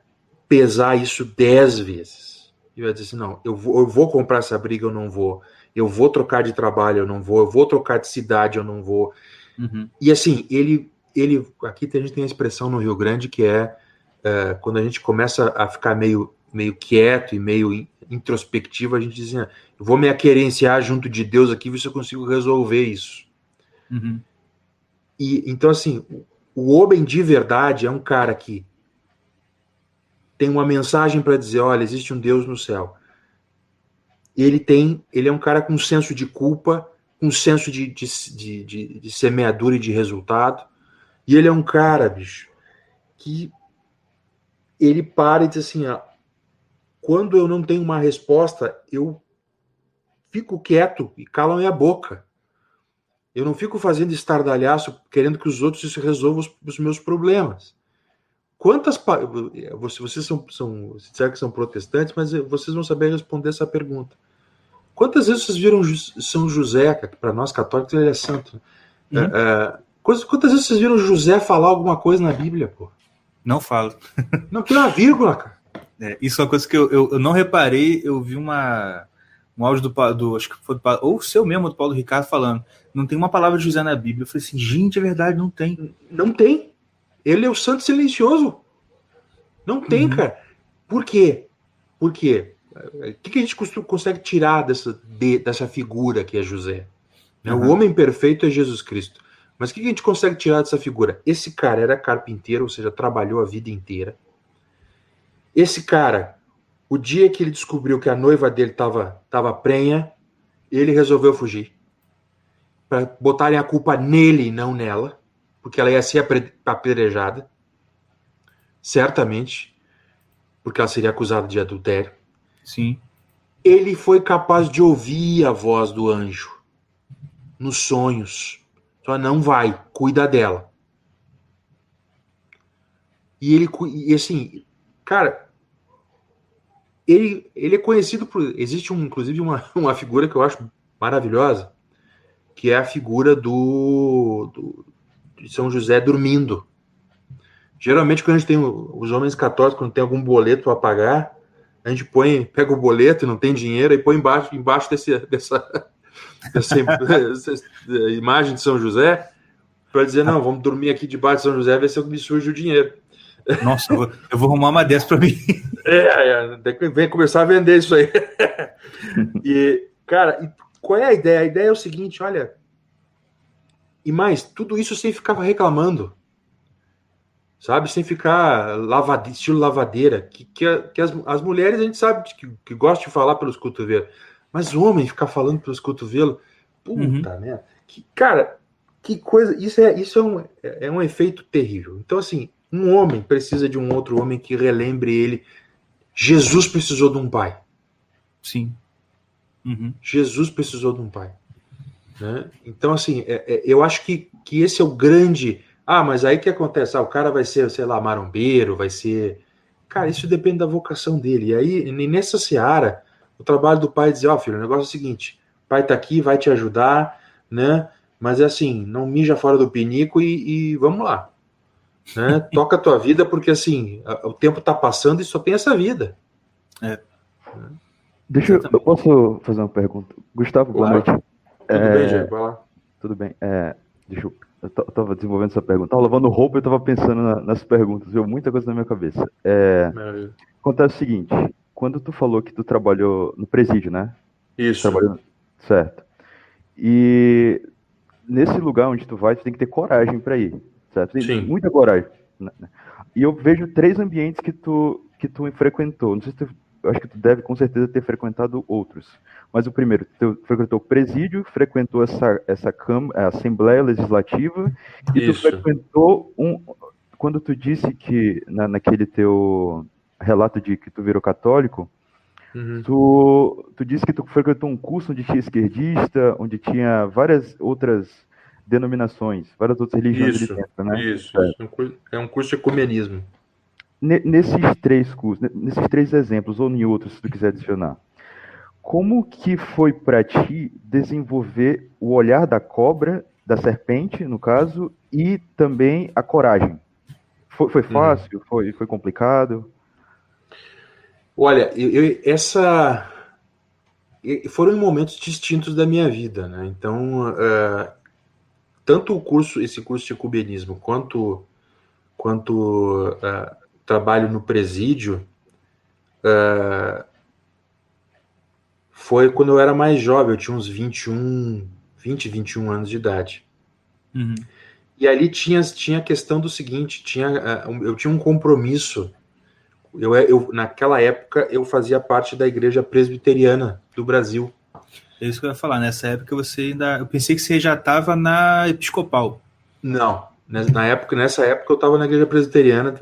pesar isso 10 vezes. E vai dizer assim, não, eu vou comprar essa briga, eu não vou. Eu vou trocar de trabalho, eu não vou. Eu vou trocar de cidade, eu não vou. E assim, ele aqui a gente tem a expressão no Rio Grande que quando a gente começa a ficar meio quieto e meio introspectivo, a gente diz assim, eu vou me aquerenciar junto de Deus aqui, ver se eu consigo resolver isso. E então, assim, o homem de verdade é um cara que tem uma mensagem para dizer, olha, existe um Deus no céu. Ele é um cara com um senso de culpa, um senso de semeadura e de resultado. E ele é um cara, bicho, que ele para e diz assim, quando eu não tenho uma resposta, eu fico quieto e calo a minha boca. Eu não fico fazendo estardalhaço querendo que os outros resolvam os meus problemas. Vocês disseram que são protestantes, mas vocês vão saber responder essa pergunta. Quantas vezes vocês viram São José, que para nós católicos ele é santo? Quantas vezes vocês viram José falar alguma coisa na Bíblia, pô? Não falo. Não tem uma vírgula, cara. Isso é uma coisa que eu não reparei. Eu vi um áudio do acho que foi ou o seu mesmo, do Paulo Ricardo, falando. Não tem uma palavra de José na Bíblia. Eu falei assim, gente, é verdade, não tem. Não tem. Ele é o santo silencioso. Não tem, cara. Por quê? Por quê? O que a gente consegue tirar dessa figura que é José? O homem perfeito é Jesus Cristo. Mas o que a gente consegue tirar dessa figura? Esse cara era carpinteiro, ou seja, trabalhou a vida inteira. Esse cara, o dia que ele descobriu que a noiva dele estava prenha, ele resolveu fugir. Para botarem a culpa nele e não nela, porque ela ia ser apedrejada. Certamente. Porque ela seria acusada de adultério. Sim. Ele foi capaz de ouvir a voz do anjo nos sonhos. Só não vai, cuida dela. E assim, cara, ele é conhecido por... Existe, inclusive, uma figura que eu acho maravilhosa, que é a figura de São José dormindo. Geralmente, quando a gente tem os homens católicos, quando tem algum boleto para pagar, a gente pega o boleto e não tem dinheiro, e põe embaixo dessa imagem de São José, para dizer, não, vamos dormir aqui debaixo de São José, ver se me surge o dinheiro. Nossa, eu vou arrumar uma dessa para mim. Vem começar a vender isso aí. E, cara, qual é a ideia? A ideia é o seguinte, olha, e mais, tudo isso sem ficar reclamando, sabe? Sem ficar estilo lavadeira, que as mulheres a gente sabe que gostam de falar pelos cotovelos, mas o homem ficar falando pelos cotovelos, puta merda. Cara, que coisa, isso é um efeito terrível. Então, assim, um homem precisa de um outro homem que relembre ele. Jesus precisou de um pai. Sim. Jesus precisou de um pai. Né? Então, assim, eu acho que esse é o grande... mas aí o que acontece? O cara vai ser, sei lá, marombeiro, vai ser... Cara, isso depende da vocação dele. E aí, nessa seara, o trabalho do pai é dizer, filho, o negócio é o seguinte, o pai tá aqui, vai te ajudar, né? Mas é assim, não mija fora do pinico e vamos lá. Né? Toca a tua vida, porque assim, o tempo tá passando e só tem essa vida. Eu posso fazer uma pergunta? Gustavo, boa noite. Tudo bem, Jair? Vai lá. Tudo bem. Eu tava desenvolvendo essa pergunta. Tava lavando roupa e eu tava pensando nas perguntas. Veio muita coisa na minha cabeça. Acontece o seguinte, quando tu falou que tu trabalhou no presídio, né? Isso. Certo. E nesse lugar onde tu vai, tu tem que ter coragem para ir, certo? Tem Sim. muita coragem. E eu vejo 3 ambientes que tu frequentou. Não sei se eu acho que tu deve com certeza ter frequentado outros. Mas o primeiro, tu frequentou o presídio, frequentou essa a Assembleia Legislativa, e Isso. tu frequentou quando tu disse que naquele teu relato de que tu virou católico, tu disse que tu frequentou um curso onde tinha esquerdista, onde tinha várias outras denominações, várias outras religiões ali dentro, né? Isso. É um curso de ecumenismo. Nesses 3 cursos, nesses 3 exemplos, ou em outros, se tu quiser adicionar, como que foi para ti desenvolver o olhar da cobra, da serpente, no caso, e também a coragem? Foi fácil? Foi complicado? Olha, foram momentos distintos da minha vida, né? Então, tanto esse curso de ecumenismo, quanto trabalho no presídio, foi quando eu era mais jovem, eu tinha uns 20, 21 anos de idade. E ali tinha a questão do seguinte, eu tinha um compromisso. Naquela época, eu fazia parte da Igreja Presbiteriana do Brasil. É isso que eu ia falar. Nessa época eu pensei que você já estava na Episcopal. Não. Nessa época eu estava na Igreja Presbiteriana.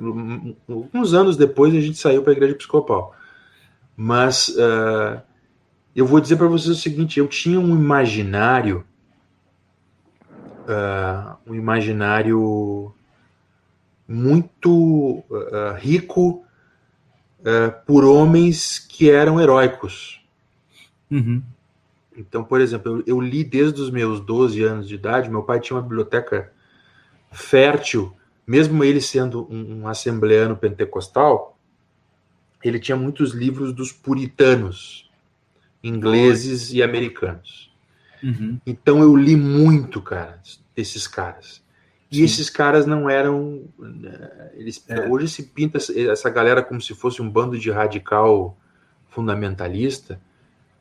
Uns anos depois a gente saiu para a Igreja Episcopal. Mas eu vou dizer para vocês o seguinte: eu tinha um imaginário muito rico por homens que eram heróicos. Então, por exemplo, eu li desde os meus 12 anos de idade. Meu pai tinha uma biblioteca fértil, mesmo ele sendo um assembleano pentecostal, ele tinha muitos livros dos puritanos, ingleses e americanos. Então eu li muito, cara, desses caras. E Sim. Esses caras não eram... Hoje se pinta essa galera como se fosse um bando de radical fundamentalista,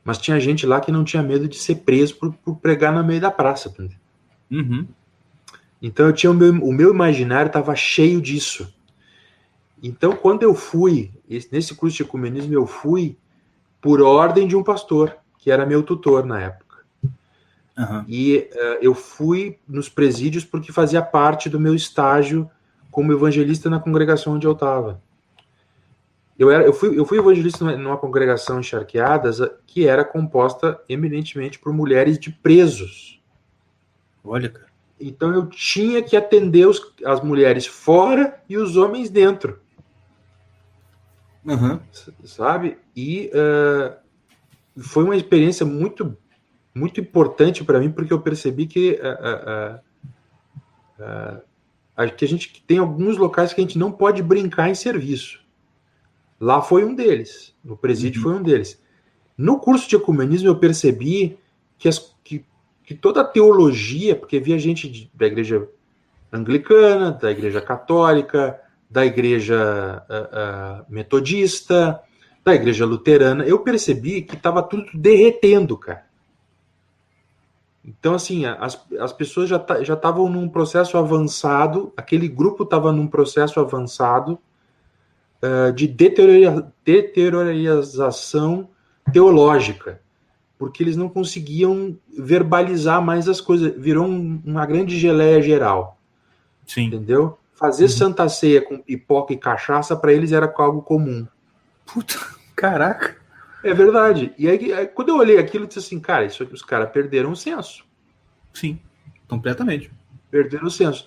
mas tinha gente lá que não tinha medo de ser preso por pregar no meio da praça. Então eu tinha o meu imaginário estava cheio disso. Então quando eu fui, nesse curso de ecumenismo, eu fui por ordem de um pastor, que era meu tutor na época. E eu fui nos presídios porque fazia parte do meu estágio como evangelista na congregação onde eu estava. Eu fui evangelista numa congregação em Charqueadas que era composta eminentemente por mulheres de presos. Olha, cara. Então eu tinha que atender as mulheres fora e os homens dentro. Uhum. Sabe? E foi uma experiência muito, muito importante para mim, porque eu percebi que que a gente tem alguns locais que a gente não pode brincar em serviço. Lá foi um deles. No presídio foi um deles. No curso de ecumenismo eu percebi que toda a teologia, porque via gente da igreja anglicana, da igreja católica, da igreja metodista, da igreja luterana, eu percebi que estava tudo derretendo, cara. Então, assim, as pessoas já estavam num processo avançado, aquele grupo estava num processo avançado de deteriorização teológica, porque eles não conseguiam verbalizar mais as coisas, virou uma grande geleia geral. Sim. Entendeu? Fazer Santa Ceia com pipoca e cachaça para eles era algo comum. Puta, caraca. É verdade. E aí, quando eu olhei aquilo, eu disse assim, cara, isso aqui os caras perderam o senso. Sim, completamente. Perderam o senso.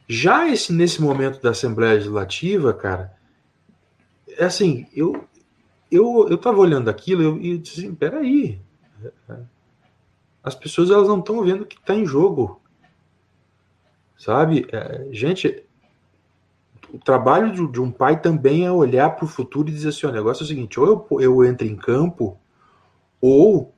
Já nesse momento da Assembleia Legislativa, cara, é assim, eu tava olhando aquilo e eu disse assim, peraí, as pessoas elas não estão vendo o que está em jogo, sabe? Gente, o trabalho de um pai também é olhar para o futuro e dizer assim, o negócio é o seguinte, ou eu entro em campo, ou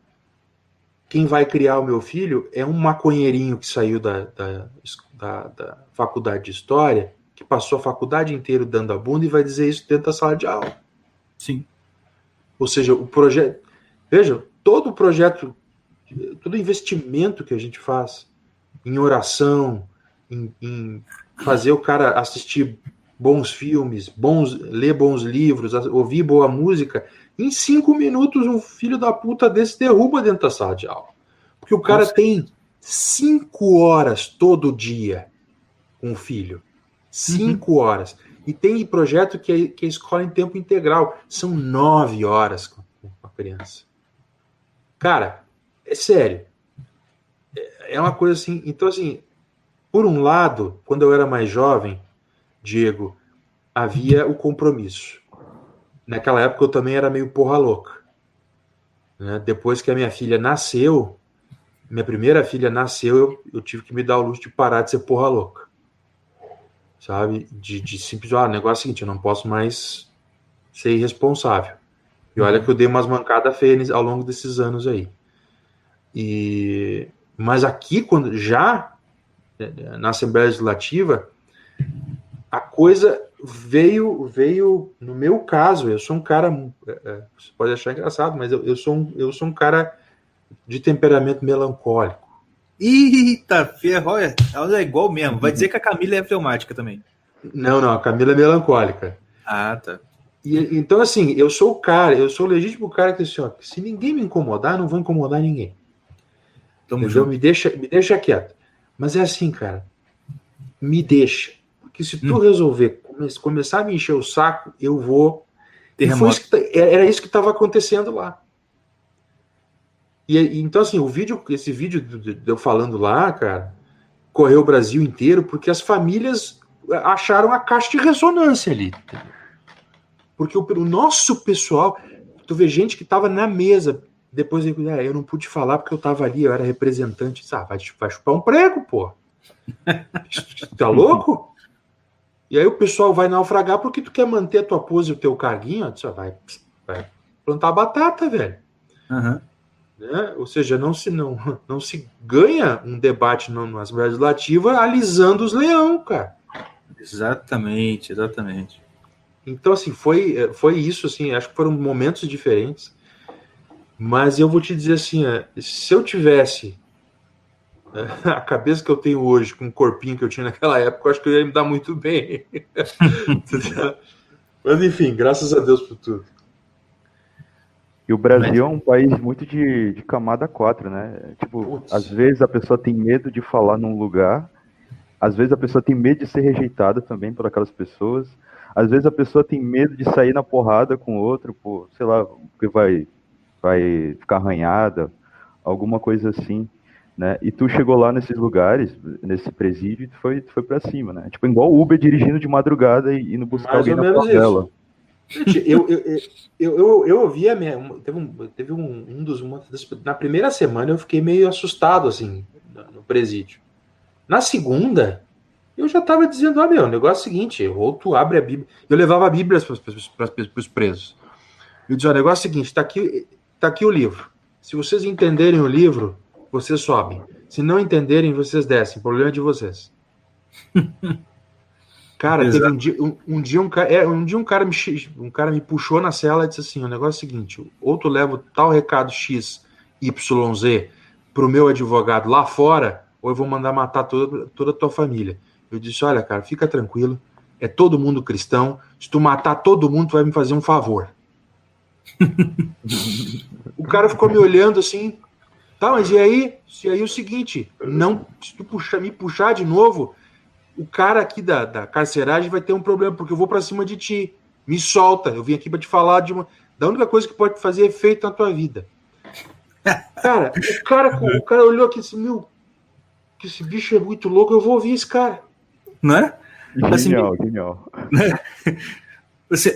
quem vai criar o meu filho é um maconheirinho que saiu da faculdade de História, que passou a faculdade inteira dando a bunda e vai dizer isso dentro da sala de aula. Sim. Ou seja, o projeto... Veja, todo o projeto, todo investimento que a gente faz em oração, em fazer o cara assistir bons filmes, ler bons livros, ouvir boa música, em 5 minutos um filho da puta desse derruba dentro da sala de aula. Porque o cara tem 5 horas todo dia com o filho. 5 horas. E tem projeto que é escola em tempo integral. São 9 horas com a criança. Cara, é sério. É uma coisa assim... Então, assim, por um lado, quando eu era mais jovem, Diego, havia o compromisso. Naquela época eu também era meio porra louca. Né? Depois que a minha filha nasceu, minha primeira filha nasceu, eu tive que me dar o luxo de parar de ser porra louca. Sabe? De simplesmente, o negócio é o seguinte, eu não posso mais ser irresponsável. E olha que eu dei umas mancadas feias ao longo desses anos aí. Mas aqui, já na Assembleia Legislativa, a coisa veio no meu caso, eu sou um cara, você pode achar engraçado, mas eu sou um cara de temperamento melancólico. Eita, ferro, olha, ela é igual mesmo. Vai dizer que a Camila é fleumática também. Não, a Camila é melancólica. Ah, tá. Então, assim, eu sou o legítimo cara que, assim, ó, se ninguém me incomodar, não vou incomodar ninguém. Tamo entendeu? junto. Me deixa quieto. Mas é assim, cara, me deixa. Porque se tu resolver começar a me encher o saco, eu vou... Era isso que estava acontecendo lá. Então, assim, esse vídeo de eu falando lá, cara, correu o Brasil inteiro, porque as famílias acharam a caixa de ressonância ali. Porque o nosso pessoal, tu vê gente que estava na mesa, depois eu não pude falar porque eu estava ali, eu era representante. Vai chupar um prego, pô. Tá louco? E aí o pessoal vai naufragar porque tu quer manter a tua pose e o teu carguinho, ó, vai plantar batata, velho. Uhum. Né? Ou seja, não se ganha um debate na Assembleia Legislativa alisando os leão, cara. Exatamente. Então, assim, foi isso, assim, acho que foram momentos diferentes, mas eu vou te dizer assim, se eu tivesse a cabeça que eu tenho hoje, com o corpinho que eu tinha naquela época, eu acho que eu ia me dar muito bem. Mas, enfim, graças a Deus por tudo. E o Brasil é um país muito de camada 4, né? Tipo, às vezes a pessoa tem medo de falar num lugar, às vezes a pessoa tem medo de ser rejeitada também por aquelas pessoas, Às vezes a pessoa tem medo de sair na porrada com outro, por, sei lá, porque vai ficar arranhada, alguma coisa assim, né? E tu chegou lá nesses lugares, nesse presídio, e tu foi pra cima, né? Tipo, igual o Uber dirigindo de madrugada e indo buscar Mais alguém ou na menos favela. Gente, eu ouvi na primeira semana eu fiquei meio assustado, assim, no presídio. Na segunda, eu já tava dizendo, o negócio é o seguinte, ou tu abre a Bíblia. Eu levava a Bíblia para os presos. Eu dizia, o negócio é o seguinte, tá aqui o livro. Se vocês entenderem o livro, vocês sobem. Se não entenderem, vocês descem. O problema é de vocês. Cara, teve um cara me puxou na cela e disse assim, o negócio é o seguinte, ou tu leva tal recado X, Y, Z pro meu advogado lá fora, ou eu vou mandar matar toda a tua família. Eu disse, olha, cara, fica tranquilo, é todo mundo cristão, se tu matar todo mundo, tu vai me fazer um favor. O cara ficou me olhando assim, tá, mas e aí? E aí o seguinte, não, se tu me puxar de novo, o cara aqui da carceragem vai ter um problema, porque eu vou pra cima de ti. Me solta, eu vim aqui pra te falar da única coisa que pode fazer efeito na tua vida. Cara, o cara olhou aqui e disse, que esse bicho é muito louco, eu vou ouvir esse cara. Não é? Genial, assim, genial.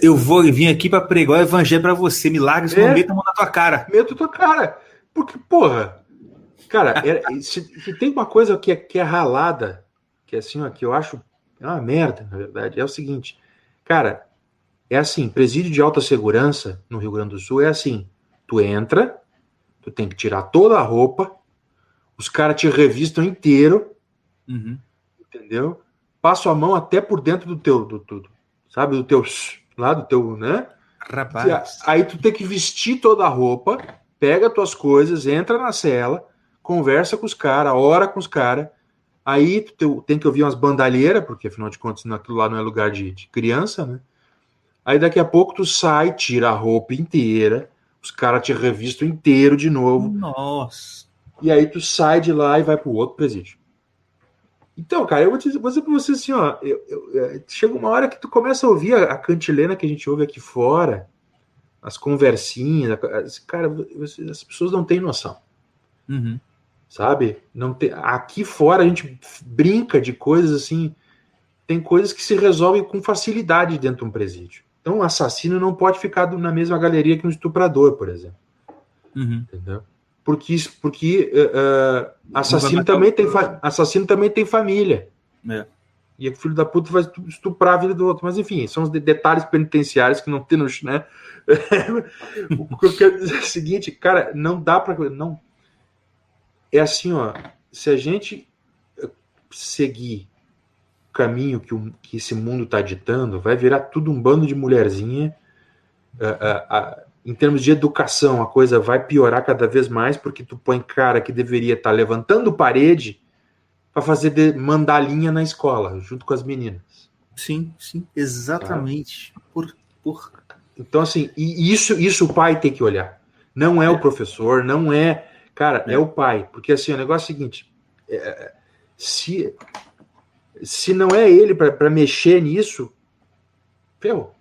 Eu vou vir aqui para pregar o evangelho para você, milagres, não meta a mão na tua cara. Meta a tua cara. Porque, porra, cara, se tem uma coisa que é ralada, que é assim, ó, que eu acho uma merda, na verdade, é o seguinte, cara, é assim, presídio de alta segurança no Rio Grande do Sul é assim, tu entra, tu tem que tirar toda a roupa, os caras te revistam inteiro, entendeu? Passam a mão até por dentro do teu, sabe, do teu, lá do teu, né? Rapaz. Aí tu tem que vestir toda a roupa, pega tuas coisas, entra na cela, conversa com os caras, ora com os caras, aí tu tem que ouvir umas bandalheiras, porque afinal de contas aquilo lá não é lugar de criança, né? Aí daqui a pouco tu sai, tira a roupa inteira, os caras te revistam inteiro de novo. Nossa. E aí tu sai de lá e vai pro outro presídio. Então, cara, eu vou dizer pra você assim, ó, chega uma hora que tu começa a ouvir a cantilena que a gente ouve aqui fora, as conversinhas, cara, as pessoas não têm noção. Sabe? Não tem, aqui fora a gente brinca de coisas assim, tem coisas que se resolvem com facilidade dentro de um presídio. Então, o assassino não pode ficar na mesma galeria que um estuprador, por exemplo. Entendeu? Porque assassino também tem família. É. E o filho da puta vai estuprar a vida do outro. Mas, enfim, são os detalhes penitenciários que não tem no... Né? O que eu quero dizer é o seguinte, cara, não dá pra... Não. É assim, ó, se a gente seguir o caminho que esse mundo está ditando, vai virar tudo um bando de mulherzinha. Em termos de educação, a coisa vai piorar cada vez mais, porque tu põe cara que deveria estar levantando parede para fazer mandalinha na escola, junto com as meninas. Sim, exatamente. Então, assim, e isso o pai tem que olhar. Não é o professor, não é... Cara, é o pai. Porque, assim, o negócio é o seguinte, se não é ele para mexer nisso, ferrou.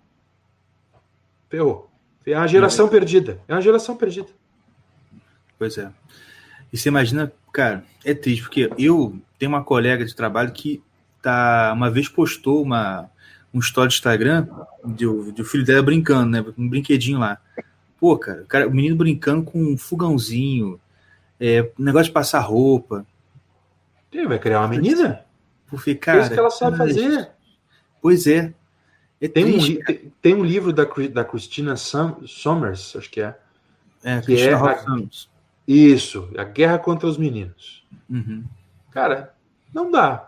É uma geração perdida. Pois é. E você imagina, cara, é triste, porque eu tenho uma colega de trabalho que uma vez postou um story do Instagram do filho dela brincando, né? Um brinquedinho lá. Pô, cara, o menino brincando com um fogãozinho, negócio de passar roupa. Ele vai criar uma menina? Porque, cara, é isso que ela sabe fazer. Pois é. Tem um livro da Christina Sommers, acho que é. Christina Sommers. Isso, A Guerra contra os Meninos. Cara, não dá.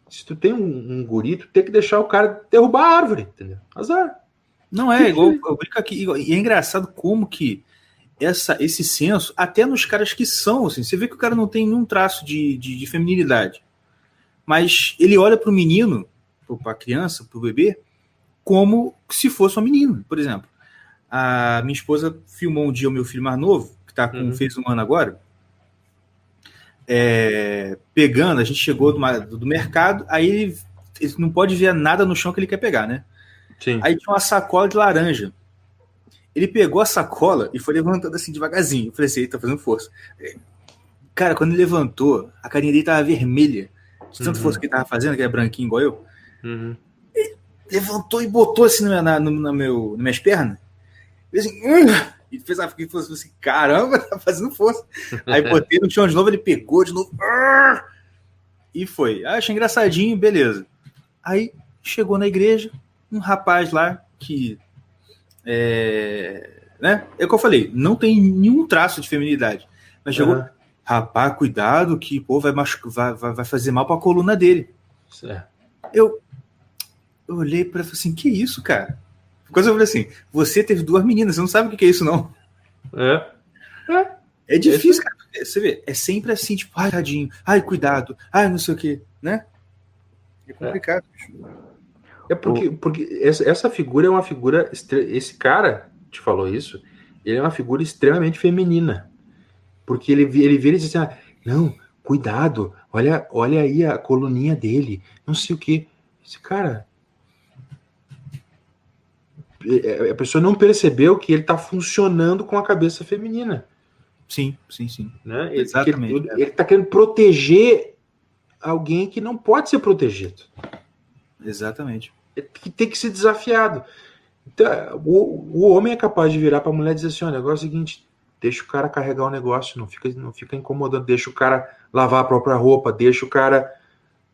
Se tu tem um guri, tu tem que deixar o cara derrubar a árvore, entendeu? Azar. Não é igual, eu brinco aqui, e é engraçado como que esse senso, até nos caras que são, assim, você vê que o cara não tem nenhum traço de feminilidade, mas ele olha pro menino, pra criança, pro bebê, como se fosse uma menina. Por exemplo, a minha esposa filmou um dia o meu filho mais novo, que fez um ano agora, pegando, a gente chegou do mercado, aí ele não pode ver nada no chão que ele quer pegar, né? Sim. Aí tinha uma sacola de laranja. Ele pegou a sacola e foi levantando assim devagarzinho. Eu falei assim, ele tá fazendo força. Cara, quando ele levantou, a carinha dele tava vermelha. De tanto força que ele tava fazendo, que é branquinho igual eu. Uhum. Ele levantou e botou assim nas minhas pernas. Ele assim, e fez que fosse assim, caramba, tá fazendo força. Aí botei no chão de novo, ele pegou de novo. E foi. Aí achei engraçadinho, beleza. Aí chegou na igreja, um rapaz lá que né? É o que eu falei, não tem nenhum traço de feminilidade. Mas chegou, rapaz, cuidado que pô, vai fazer mal pra coluna dele. Certo. Eu olhei pra ele e falei assim, que isso, cara? Quando eu falei assim, você teve 2 meninas, você não sabe o que é isso, não. É difícil, cara. Você vê, é sempre assim, tipo, ai, tadinho, ai, cuidado, ai, não sei o que, né? É complicado. É porque essa figura é uma figura. Esse cara te falou isso, ele é uma figura extremamente feminina. Porque ele vira e diz assim: não, cuidado, olha aí a coluninha dele, não sei o que. Esse cara. A pessoa não percebeu que ele está funcionando com a cabeça feminina. Sim. Né? Exatamente. Ele está querendo proteger alguém que não pode ser protegido. Exatamente. Que tem que ser desafiado. Então, o homem é capaz de virar para a mulher e dizer assim: olha, agora é o seguinte, deixa o cara carregar o negócio, não fica incomodando, deixa o cara lavar a própria roupa, deixa o cara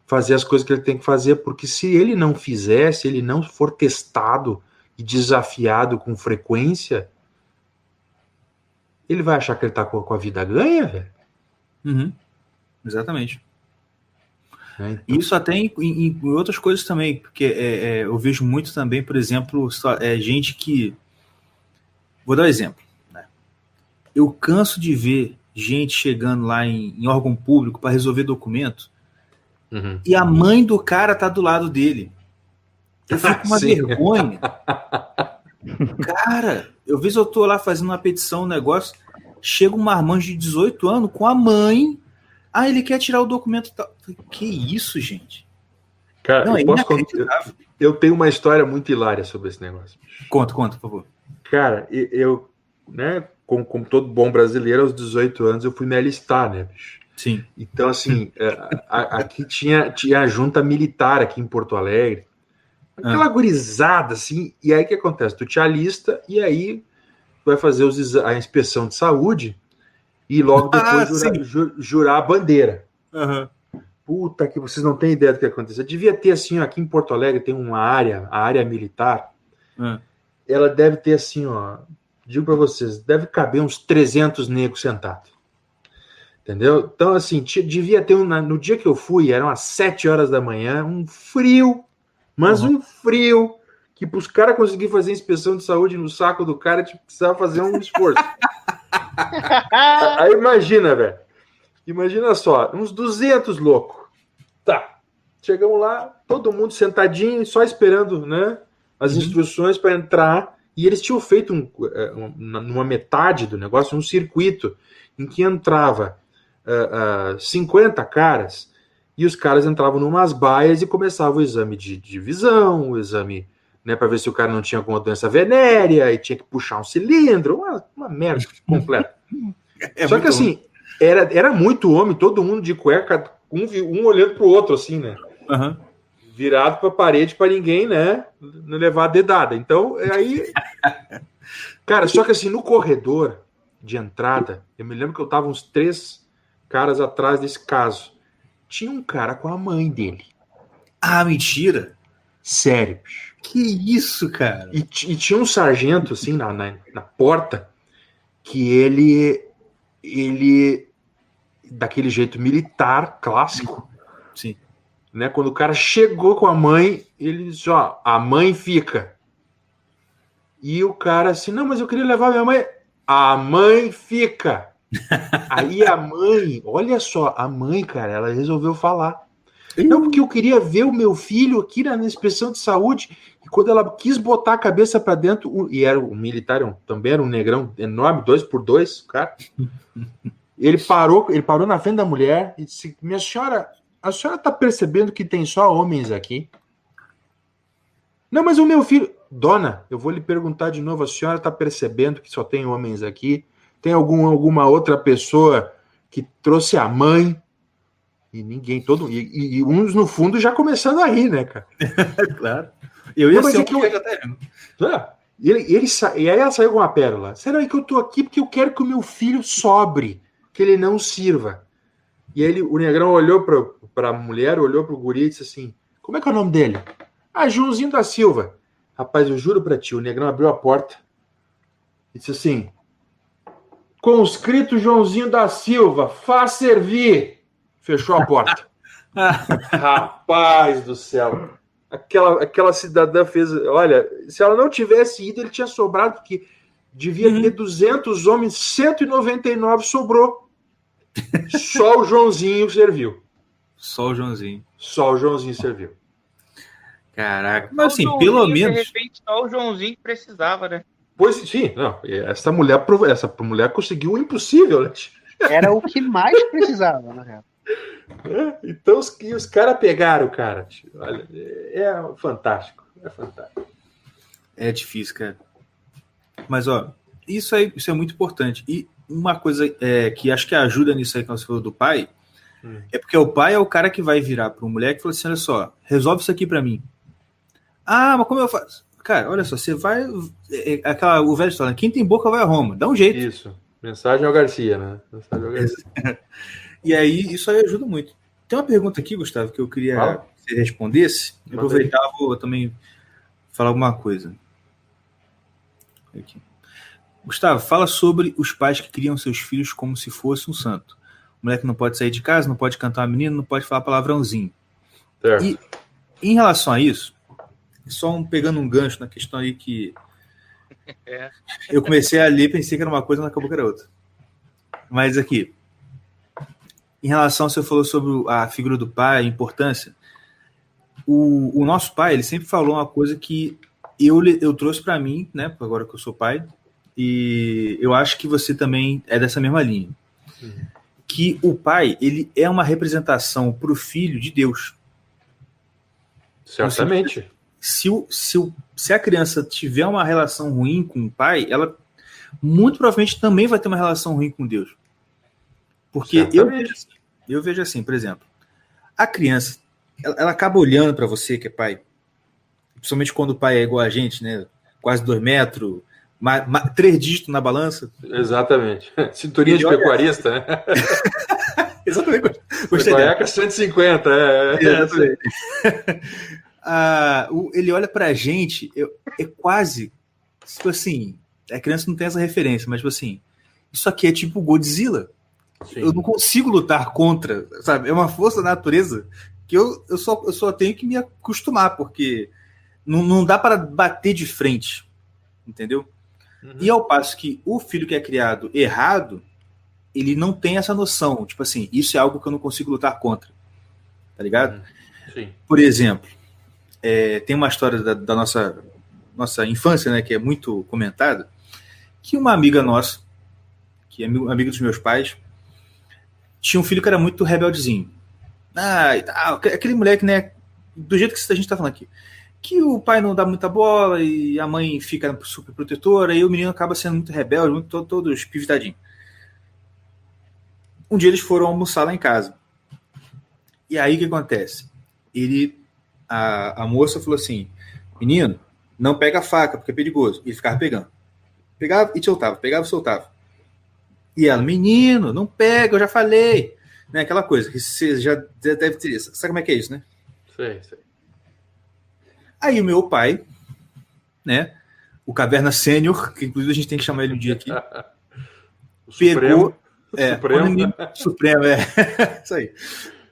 fazer as coisas que ele tem que fazer, porque se ele não fizer, se ele não for testado e desafiado com frequência, ele vai achar que ele tá com a vida ganha, velho. Uhum. Exatamente. Então... Isso até em outras coisas também, porque eu vejo muito também, por exemplo, gente que... Vou dar um exemplo. Né? Eu canso de ver gente chegando lá em órgão público para resolver documento e a mãe do cara tá do lado dele. Eu fico com uma vergonha. Cara, eu vejo eu tô lá fazendo uma petição, um negócio, chega um marmanjo de 18 anos com a mãe. Ele quer tirar o documento. Que isso, gente? Cara, não, eu tenho uma história muito hilária sobre esse negócio. Conta, por favor. Cara, eu, né, como todo bom brasileiro, aos 18 anos eu fui me alistar, né, bicho? Sim. Então, assim, aqui tinha a junta militar aqui em Porto Alegre, aquela gurizada, assim, e aí o que acontece? Tu te alista e aí tu vai fazer a inspeção de saúde e logo depois jurar a bandeira. Puta, que vocês não têm ideia do que aconteceu. Devia ter, assim, ó, aqui em Porto Alegre tem uma área, a área militar, ela deve ter, assim, ó, digo pra vocês, deve caber uns 300 negros sentados. Entendeu? Então, assim, devia ter, no dia que eu fui, eram às 7 horas da manhã, um frio, mas um frio, que para os caras conseguirem fazer inspeção de saúde no saco do cara, tipo, precisava fazer um esforço. Aí imagina, velho. Imagina só, uns 200 loucos. Tá. Chegamos lá, todo mundo sentadinho, só esperando, né, as instruções para entrar. E eles tinham feito numa metade do negócio, um circuito em que entrava 50 caras e os caras entravam numas baias e começavam o exame de visão, o exame, né, para ver se o cara não tinha alguma doença venérea e tinha que puxar um cilindro, uma merda completa. Só que assim, era muito homem, todo mundo de cueca, um olhando pro outro assim, né? Virado para a parede para ninguém, né, não levar a dedada. Então, aí... Cara, só que assim, no corredor de entrada, eu me lembro que eu tava uns 3 caras atrás desse caso. Tinha um cara com a mãe dele. Mentira! Sério, bicho. Que isso, cara? E tinha um sargento, assim, na porta, que ele daquele jeito militar, clássico. Sim. Né? Quando o cara chegou com a mãe, ele disse, ó, a mãe fica. E o cara assim, não, mas eu queria levar minha mãe. A mãe fica. Aí a mãe, olha só, a mãe, cara, ela resolveu falar. Não, porque eu queria ver o meu filho aqui na inspeção de saúde. E quando ela quis botar a cabeça para dentro, e era um militar, também era um negrão enorme, 2x2, cara. Ele parou na frente da mulher e disse: minha senhora, a senhora está percebendo que tem só homens aqui? Não, mas o meu filho... Dona, eu vou lhe perguntar de novo, a senhora está percebendo que só tem homens aqui? Tem alguma outra pessoa que trouxe a mãe? E ninguém, e uns no fundo já começando a rir, né, cara? Claro. Eu ia ser E aí ela saiu com uma pérola. Será que eu tô aqui porque eu quero que o meu filho sobre, que ele não sirva? E aí o Negrão olhou para a mulher, olhou para o guri e disse assim: como é que é o nome dele? Ah, Joãozinho da Silva. Rapaz, eu juro para ti, o Negrão abriu a porta e disse assim: conscrito Joãozinho da Silva, faz servir. Fechou a porta. Rapaz do céu. Aquela cidadã fez... Olha, se ela não tivesse ido, ele tinha sobrado, porque devia ter 200 homens, 199 sobrou. Só o Joãozinho serviu. Só o Joãozinho. Só o Joãozinho serviu. Caraca. Mas assim, pelo menos... De repente, só o Joãozinho que precisava, né? Pois sim, não. Essa mulher conseguiu o impossível, né? Era o que mais precisava, na real. Então os caras pegaram, cara. Olha, é fantástico. É fantástico. É difícil, cara. Mas, ó, isso é muito importante. E uma coisa que acho que ajuda nisso aí que você falou do pai, é porque o pai é o cara que vai virar para um moleque e falar assim: olha só, resolve isso aqui para mim. Ah, mas como eu faço? Cara, olha só, você vai... o velho história, quem tem boca vai a Roma. Dá um jeito. Isso. Mensagem ao Garcia, né? Mensagem ao Garcia. E aí, isso aí ajuda muito. Tem uma pergunta aqui, Gustavo, que eu queria que você respondesse. Eu aproveitava, vou também falar alguma coisa. Aqui. Gustavo, fala sobre os pais que criam seus filhos como se fosse um santo. O moleque não pode sair de casa, não pode cantar uma menina, não pode falar palavrãozinho. Certo. E em relação a isso, só pegando um gancho na questão aí que eu comecei a ler, pensei que era uma coisa, mas acabou que era outra. Mas aqui, em relação ao que você falou sobre a figura do pai, a importância, o nosso pai, ele sempre falou uma coisa que eu trouxe para mim, né, agora que eu sou pai, e eu acho que você também é dessa mesma linha. Que o pai, ele é uma representação para o filho de Deus. Certamente. Se a criança tiver uma relação ruim com o pai, ela muito provavelmente também vai ter uma relação ruim com Deus. Porque eu vejo assim, por exemplo, a criança, ela acaba olhando para você que é pai, principalmente quando o pai é igual a gente, né? Quase 2 metros, 3 dígitos na balança. Exatamente. Cinturinha de pecuarista, né? Exatamente. Pecuareca 150. Exatamente. Ele olha pra gente, é quase, tipo assim, a criança não tem essa referência, mas tipo assim, isso aqui é tipo Godzilla. Sim. Eu não consigo lutar contra, sabe? É uma força da natureza que eu só tenho que me acostumar, porque não dá para bater de frente, entendeu? E ao passo que o filho que é criado errado, ele não tem essa noção, tipo assim, isso é algo que eu não consigo lutar contra, tá ligado? Sim. Por exemplo, tem uma história da nossa infância, né, que é muito comentada, que uma amiga nossa, que é amiga dos meus pais, tinha um filho que era muito rebeldezinho. Aquele moleque, né, do jeito que a gente tá falando aqui, que o pai não dá muita bola e a mãe fica super protetora e o menino acaba sendo muito rebelde, todo espivitadinho. Um dia eles foram almoçar lá em casa. E aí o que acontece? A moça falou assim: menino, não pega a faca, porque é perigoso. E ele ficava pegando. Pegava e soltava, pegava e soltava. E ela: menino, não pega, eu já falei. Né, aquela coisa que você já deve ter. Sabe como é que é isso, né? Sei. Aí o meu pai, né, o Caverna Sênior, que inclusive a gente tem que chamar ele um dia aqui, pegou... Supremo, isso aí.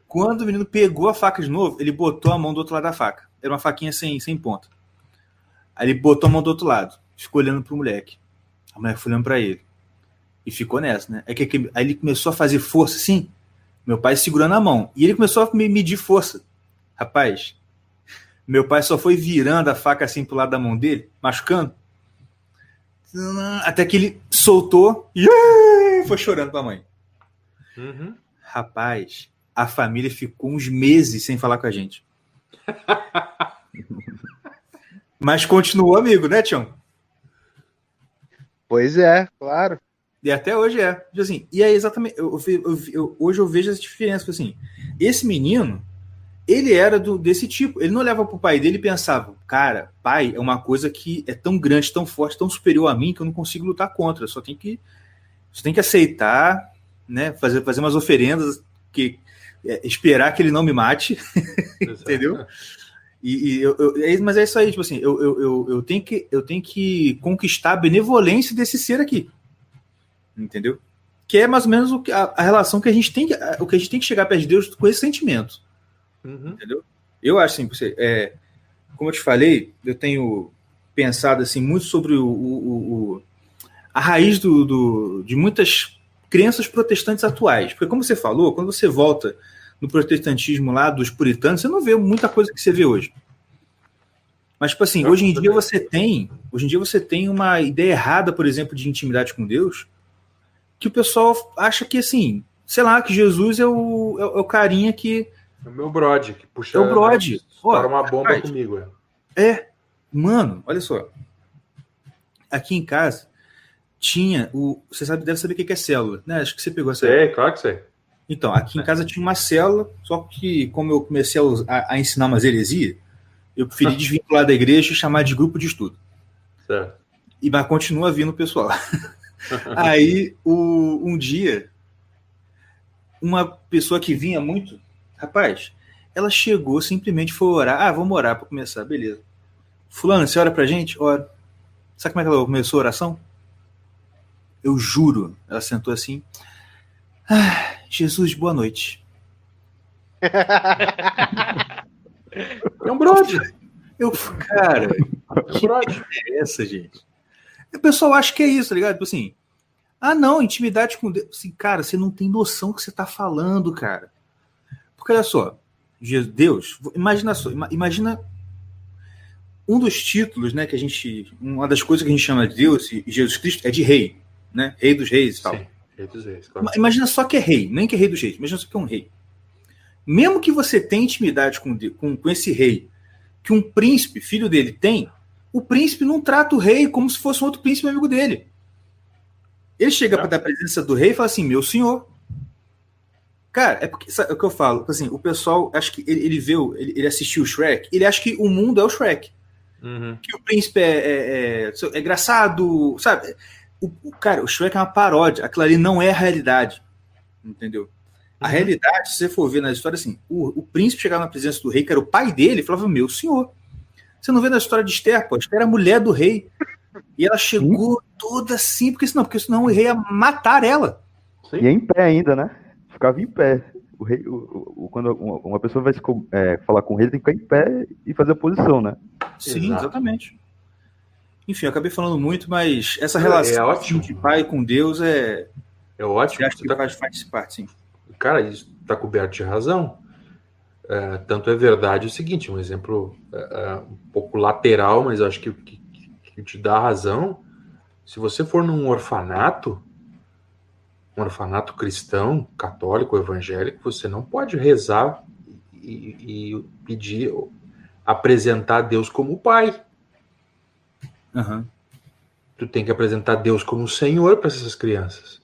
Quando o menino pegou a faca de novo, ele botou a mão do outro lado da faca. Era uma faquinha sem ponta. Aí ele botou a mão do outro lado, ficou olhando pro moleque. A mulher foi olhando pra ele. E ficou nessa, né? Aí ele começou a fazer força, assim, meu pai segurando a mão. E ele começou a medir força. Rapaz, meu pai só foi virando a faca assim pro lado da mão dele, machucando. Até que ele soltou e foi chorando pra mãe. Uhum. Rapaz, a família ficou uns meses sem falar com a gente. Mas continuou amigo, né, Tião? Pois é, claro. E até hoje é. Assim, e é exatamente. Hoje eu vejo essa diferença. Assim, esse menino, ele era desse tipo. Ele não olhava pro pai dele e pensava, cara, pai é uma coisa que é tão grande, tão forte, tão superior a mim que eu não consigo lutar contra. Eu só tenho que aceitar, né? Fazer umas oferendas, esperar que ele não me mate, entendeu? Mas é isso aí, tipo assim, eu tenho que conquistar a benevolência desse ser aqui, entendeu? Que é mais ou menos a relação que a gente tem que chegar perto de Deus com esse sentimento, entendeu? Eu acho assim, como eu te falei, eu tenho pensado assim muito sobre a raiz de muitas crenças protestantes atuais, porque como você falou, quando você volta no protestantismo lá dos puritanos, você não vê muita coisa que você vê hoje. Mas, tipo assim, hoje em dia você tem uma ideia errada, por exemplo, de intimidade com Deus, que o pessoal acha que, assim, sei lá, que Jesus é o carinha que... É o meu brode, que puxa... É o brode. Para uma bomba comigo. Mano, olha só. Aqui em casa tinha você deve saber o que é célula, né? Acho que você pegou essa... Sei, claro que sei. Então, aqui em casa tinha uma célula, só que como eu comecei a ensinar umas heresias, eu preferi desvincular da igreja e chamar de grupo de estudo. Certo. Mas continua vindo o pessoal. Aí, um dia, uma pessoa que vinha muito, rapaz, ela chegou, simplesmente foi orar. Vamos orar para começar, beleza. Fulano, você ora pra gente? Ora. Sabe como é que ela começou a oração? Eu juro, ela sentou assim... Jesus, boa noite. É um brode. Cara, que brode é essa, gente? O pessoal acha que é isso, tá ligado? Tipo assim, não, intimidade com Deus. Assim, cara, você não tem noção do que você tá falando, cara. Porque olha só, Deus, imagina um dos títulos, né, uma das coisas que a gente chama de Deus e Jesus Cristo é de rei, né? Rei dos reis e tal. Sim. Rei dos reis, claro. Imagina só que é rei, nem que é rei dos reis, imagina só que é um rei. Mesmo que você tenha intimidade com esse rei, que um príncipe, filho dele, tem, o príncipe não trata o rei como se fosse um outro príncipe amigo dele. Ele chega para dar a presença do rei e fala assim, meu senhor. Cara, é porque sabe o que eu falo? Assim, o pessoal, acho que ele assistiu o Shrek, ele acha que o mundo é o Shrek. Que o príncipe é engraçado, sabe? Cara, o Shrek é uma paródia. Aquilo ali não é a realidade. Entendeu? A realidade, se você for ver na história, assim, o príncipe chegava na presença do rei, que era o pai dele, e falava, meu senhor. Você não vê na história de Esther, pô? Esther era a mulher do rei. E ela chegou toda assim, porque senão o rei ia matar ela. Sim. E em pé ainda, né? Ficava em pé. O rei, quando uma pessoa vai falar com o rei, tem que ficar em pé e fazer a posição, né? Sim, exatamente. Enfim, eu acabei falando muito, mas essa relação de pai com Deus é ótimo. Acho que faz parte, sim. Cara, isso está coberto de razão. Tanto é verdade o seguinte, um exemplo um pouco lateral, mas acho que te dá razão. Se você for num orfanato, um orfanato cristão, católico, evangélico, você não pode rezar e pedir, apresentar Deus como pai. Tu tem que apresentar Deus como Senhor para essas crianças.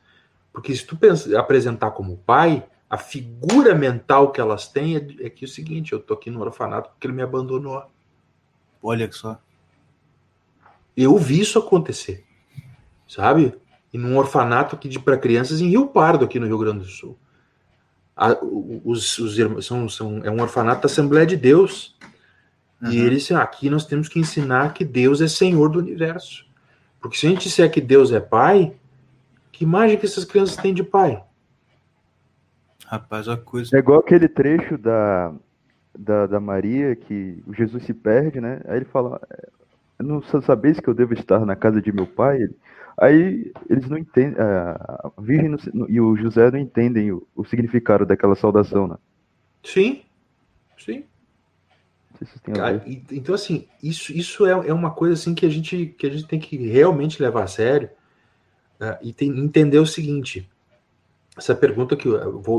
Porque se tu apresentar como pai, a figura mental que elas têm é que é o seguinte, eu tô aqui no orfanato porque ele me abandonou. Olha só. Eu vi isso acontecer, sabe? E num orfanato aqui para crianças em Rio Pardo, aqui no Rio Grande do Sul. Os irmãos é um orfanato da Assembleia de Deus. E eles disseram, aqui nós temos que ensinar que Deus é Senhor do universo. Porque se a gente disser que Deus é pai, que imagem que essas crianças têm de pai? Rapaz, uma coisa... É igual aquele trecho da Maria, que o Jesus se perde, né? Aí ele fala, não sabeis que eu devo estar na casa de meu pai? Aí eles não entendem, a Virgem e o José não entendem o significado daquela saudação, né? Sim. Cara, então, assim, isso é uma coisa assim que a gente tem que realmente levar a sério, e entender o seguinte: essa pergunta que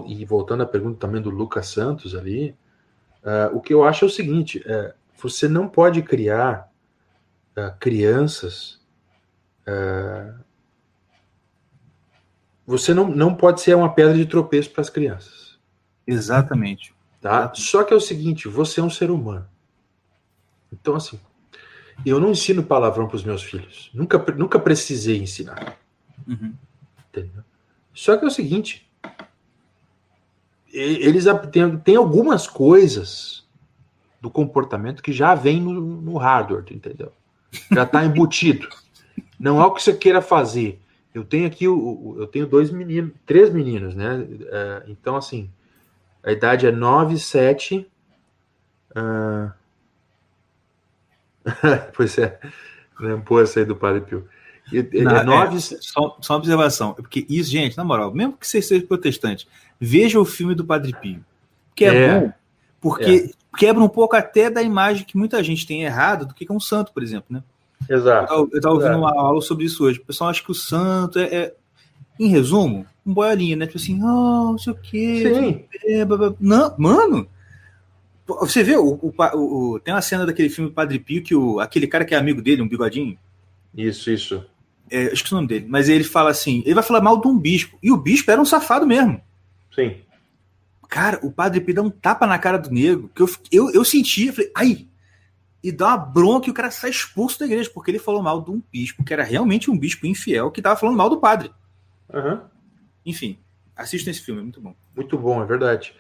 e voltando à pergunta também do Lucas Santos ali, o que eu acho é o seguinte: você não pode criar crianças. Você não pode ser uma pedra de tropeço para as crianças. Exatamente. Tá? Exatamente. Só que é o seguinte: você é um ser humano. Então, assim, eu não ensino palavrão para os meus filhos. Nunca precisei ensinar. Uhum. Entendeu? Só que é o seguinte: eles têm algumas coisas do comportamento que já vem no hardware, entendeu? Já está embutido. Não é o que você queira fazer. Eu tenho aqui, eu tenho 3 meninos, né? Então, assim, a idade é 9, 7. Pois é, né? Boa essa aí do Padre Pio. Não, 9. só uma observação. Porque isso, gente, na moral, mesmo que você seja protestante, veja o filme do Padre Pio. Que é bom, porque quebra um pouco até da imagem que muita gente tem errado do que é um santo, por exemplo, né? Exato. Eu estava ouvindo uma aula sobre isso hoje. O pessoal acha que o santo em resumo, um boiolinha, né? Tipo assim, não sei o quê. Sim. Não, mano. Você vê, tem uma cena daquele filme Padre Pio que aquele cara que é amigo dele, um bigodinho. Isso. Esqueci o nome dele. Mas ele fala assim, ele vai falar mal de um bispo. E o bispo era um safado mesmo. Sim. Cara, o Padre Pio dá um tapa na cara do negro, que eu senti, eu falei, ai! E dá uma bronca e o cara sai expulso da igreja, porque ele falou mal de um bispo, que era realmente um bispo infiel, que estava falando mal do padre. Uhum. Enfim, assistam esse filme, é muito bom. Muito bom, é verdade.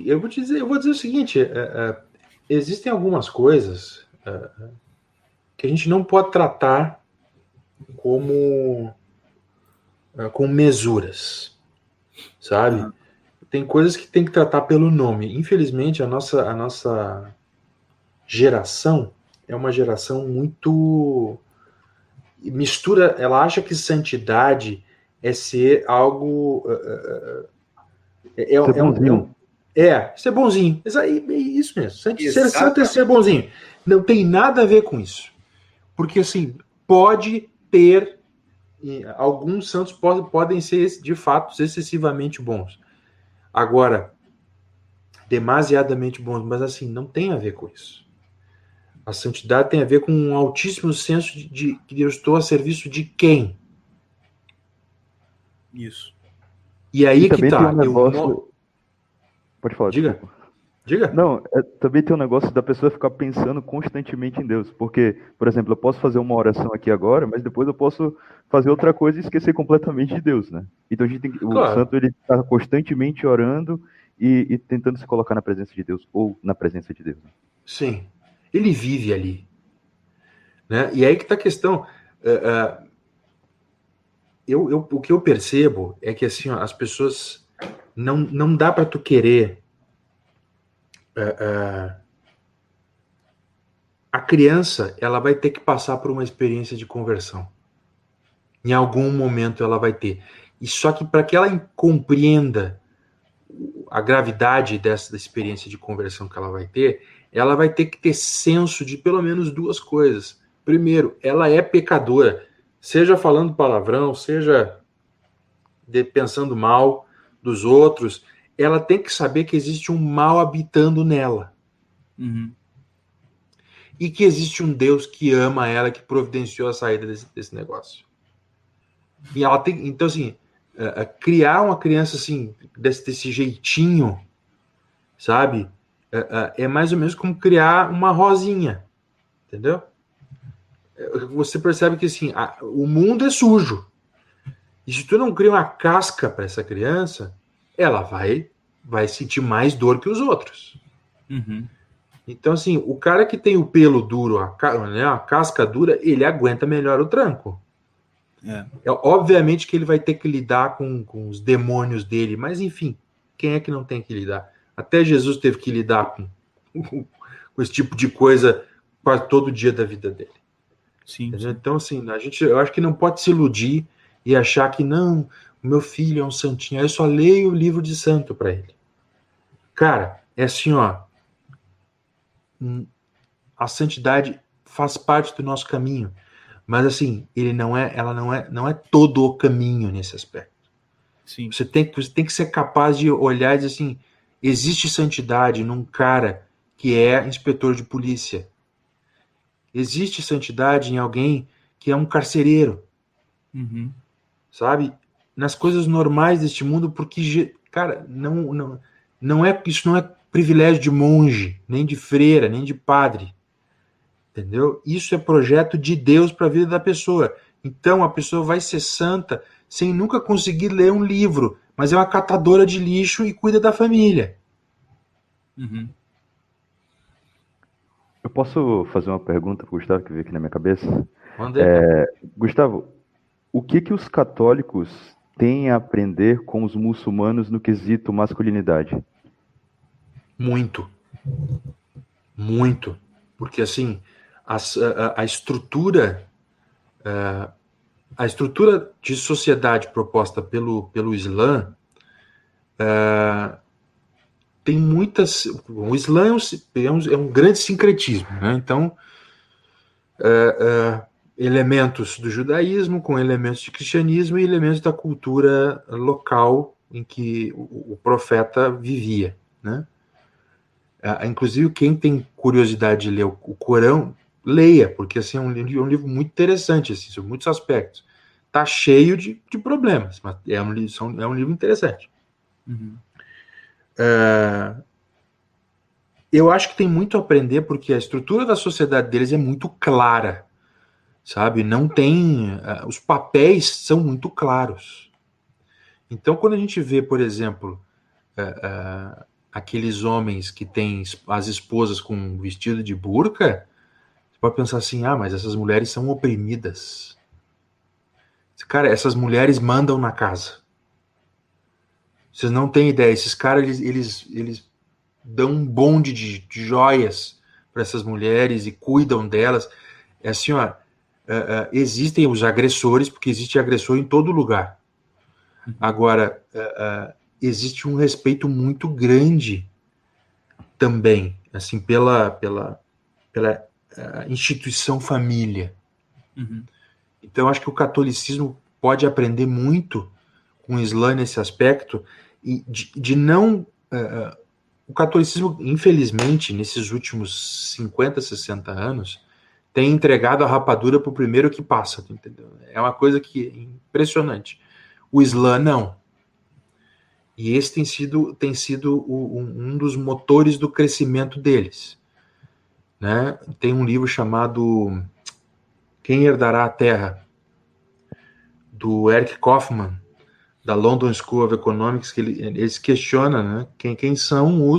Eu vou dizer o seguinte: existem algumas coisas que a gente não pode tratar com mesuras, sabe? Uhum. Tem coisas que tem que tratar pelo nome. Infelizmente, a nossa geração é uma geração muito mistura. Ela acha que santidade é ser algo Ser bonzinho. ser bonzinho. Isso mesmo. Ser santo é ser bonzinho. Não tem nada a ver com isso. Porque, assim, pode ter. Alguns santos podem ser, de fato, excessivamente bons. Agora, demasiadamente bons. Mas, assim, não tem a ver com isso. A santidade tem a ver com um altíssimo senso de que eu estou a serviço de quem? Isso. E aí que também tá. Tem um negócio... Pode falar, Diga. Desculpa. Diga. Não, também tem um negócio da pessoa ficar pensando constantemente em Deus. Porque, por exemplo, eu posso fazer uma oração aqui agora, mas depois eu posso fazer outra coisa e esquecer completamente de Deus, né? Então a gente o santo, ele está constantemente orando e tentando se colocar na presença de Deus, ou na presença de Deus. Né? Sim. Ele vive ali. Né? E aí que tá a questão. O que eu percebo é que, assim, ó, as pessoas... Não dá para tu querer... a criança, ela vai ter que passar por uma experiência de conversão. Em algum momento ela vai ter. E só que para que ela compreenda a gravidade dessa experiência de conversão que ela vai ter que ter senso de pelo menos duas coisas. Primeiro, ela é pecadora, seja falando palavrão, seja pensando mal dos outros, ela tem que saber que existe um mal habitando nela. Uhum. E que existe um Deus que ama ela, que providenciou a saída desse negócio. E ela tem, então, assim, criar uma criança assim, desse jeitinho, sabe? É mais ou menos como criar uma rosinha, entendeu? Você percebe que, assim, o mundo é sujo. E se tu não cria uma casca para essa criança, ela vai sentir mais dor que os outros. Uhum. Então, assim, o cara que tem o pelo duro, a casca dura, ele aguenta melhor o tranco. Obviamente que ele vai ter que lidar com os demônios dele, mas, enfim, quem é que não tem que lidar? Até Jesus teve que lidar com esse tipo de coisa quase todo dia da vida dele. Sim. Então, assim, eu acho que não pode se iludir e achar que, não, o meu filho é um santinho, eu só leio o livro de santo para ele. Cara, é assim, ó, a santidade faz parte do nosso caminho, mas, assim, ela não é todo o caminho nesse aspecto. Sim. Você tem que ser capaz de olhar e dizer assim, existe santidade num cara que é inspetor de polícia. Existe santidade em alguém que é um carcereiro. Uhum. Sabe? Nas coisas normais deste mundo, porque, cara, isso não é privilégio de monge, nem de freira, nem de padre. Entendeu? Isso é projeto de Deus para a vida da pessoa. Então a pessoa vai ser santa sem nunca conseguir ler um livro, mas é uma catadora de lixo e cuida da família. Uhum. Eu posso fazer uma pergunta para o Gustavo, que veio aqui na minha cabeça? Manda aí. Gustavo, o que os católicos têm a aprender com os muçulmanos no quesito masculinidade? Muito. Muito. Porque, assim, a estrutura de sociedade proposta pelo Islã tem muitas... O Islã é um grande sincretismo, né? Então, elementos do judaísmo com elementos de cristianismo e elementos da cultura local em que o profeta vivia, né? Inclusive, quem tem curiosidade de ler o Corão, leia, porque assim, é um livro muito interessante, assim, sobre muitos aspectos. Está cheio de problemas, mas é um livro interessante. Uhum. Eu acho que tem muito a aprender, porque a estrutura da sociedade deles é muito clara, sabe? Não tem... os papéis são muito claros. Então, quando a gente vê, por exemplo... aqueles homens que têm as esposas com vestido de burca, você pode pensar assim, mas essas mulheres são oprimidas. Cara, essas mulheres mandam na casa. Vocês não têm ideia, esses caras, eles dão um bonde de joias para essas mulheres e cuidam delas. É assim, existem os agressores, porque existe agressor em todo lugar. Agora, existe um respeito muito grande também, assim, pela instituição família. Uhum. Então, acho que o catolicismo pode aprender muito com o Islã nesse aspecto, e de não... o catolicismo, infelizmente, nesses últimos 50, 60 anos, tem entregado a rapadura para o primeiro que passa, entendeu? É uma coisa que é impressionante. O Islã, não. E esse tem sido um dos motores do crescimento deles. Né? Tem um livro chamado Quem Herdará a Terra, do Eric Kaufmann, da London School of Economics, que eles questionam, né, quem são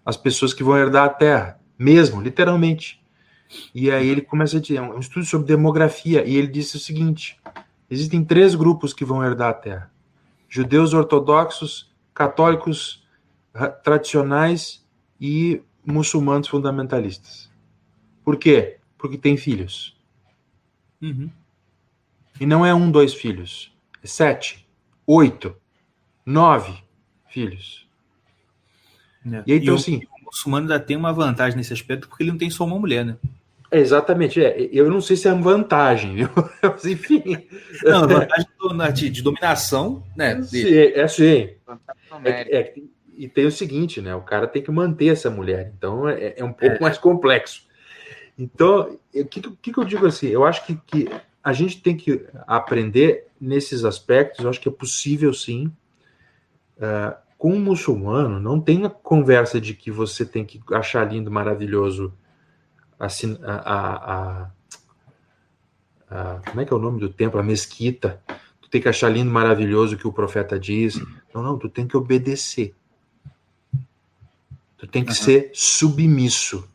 as pessoas que vão herdar a Terra, mesmo, literalmente. E aí ele começa a dizer, é um estudo sobre demografia, e ele disse o seguinte, existem 3 grupos que vão herdar a Terra: judeus ortodoxos, católicos tradicionais e muçulmanos fundamentalistas. Por quê? Porque tem filhos. Uhum. E não é 1, 2 filhos. É 7, 8, 9 filhos. E aí, então, assim... O muçulmano ainda tem uma vantagem nesse aspecto, porque ele não tem só uma mulher, né? Exatamente. Eu não sei se é uma vantagem, viu? Mas, enfim... Não, vantagem de dominação, né? Sim. E tem o seguinte, né? O cara tem que manter essa mulher. Então, é um pouco mais complexo. Então, o que eu digo assim? Eu acho que a gente tem que aprender nesses aspectos. Eu acho que é possível, sim. Com um muçulmano, não tem a conversa de que você tem que achar lindo, maravilhoso assim, como é que é o nome do templo? A mesquita. Tu tem que achar lindo, maravilhoso o que o profeta diz. Não, tu tem que obedecer. Tu tem que ser submisso.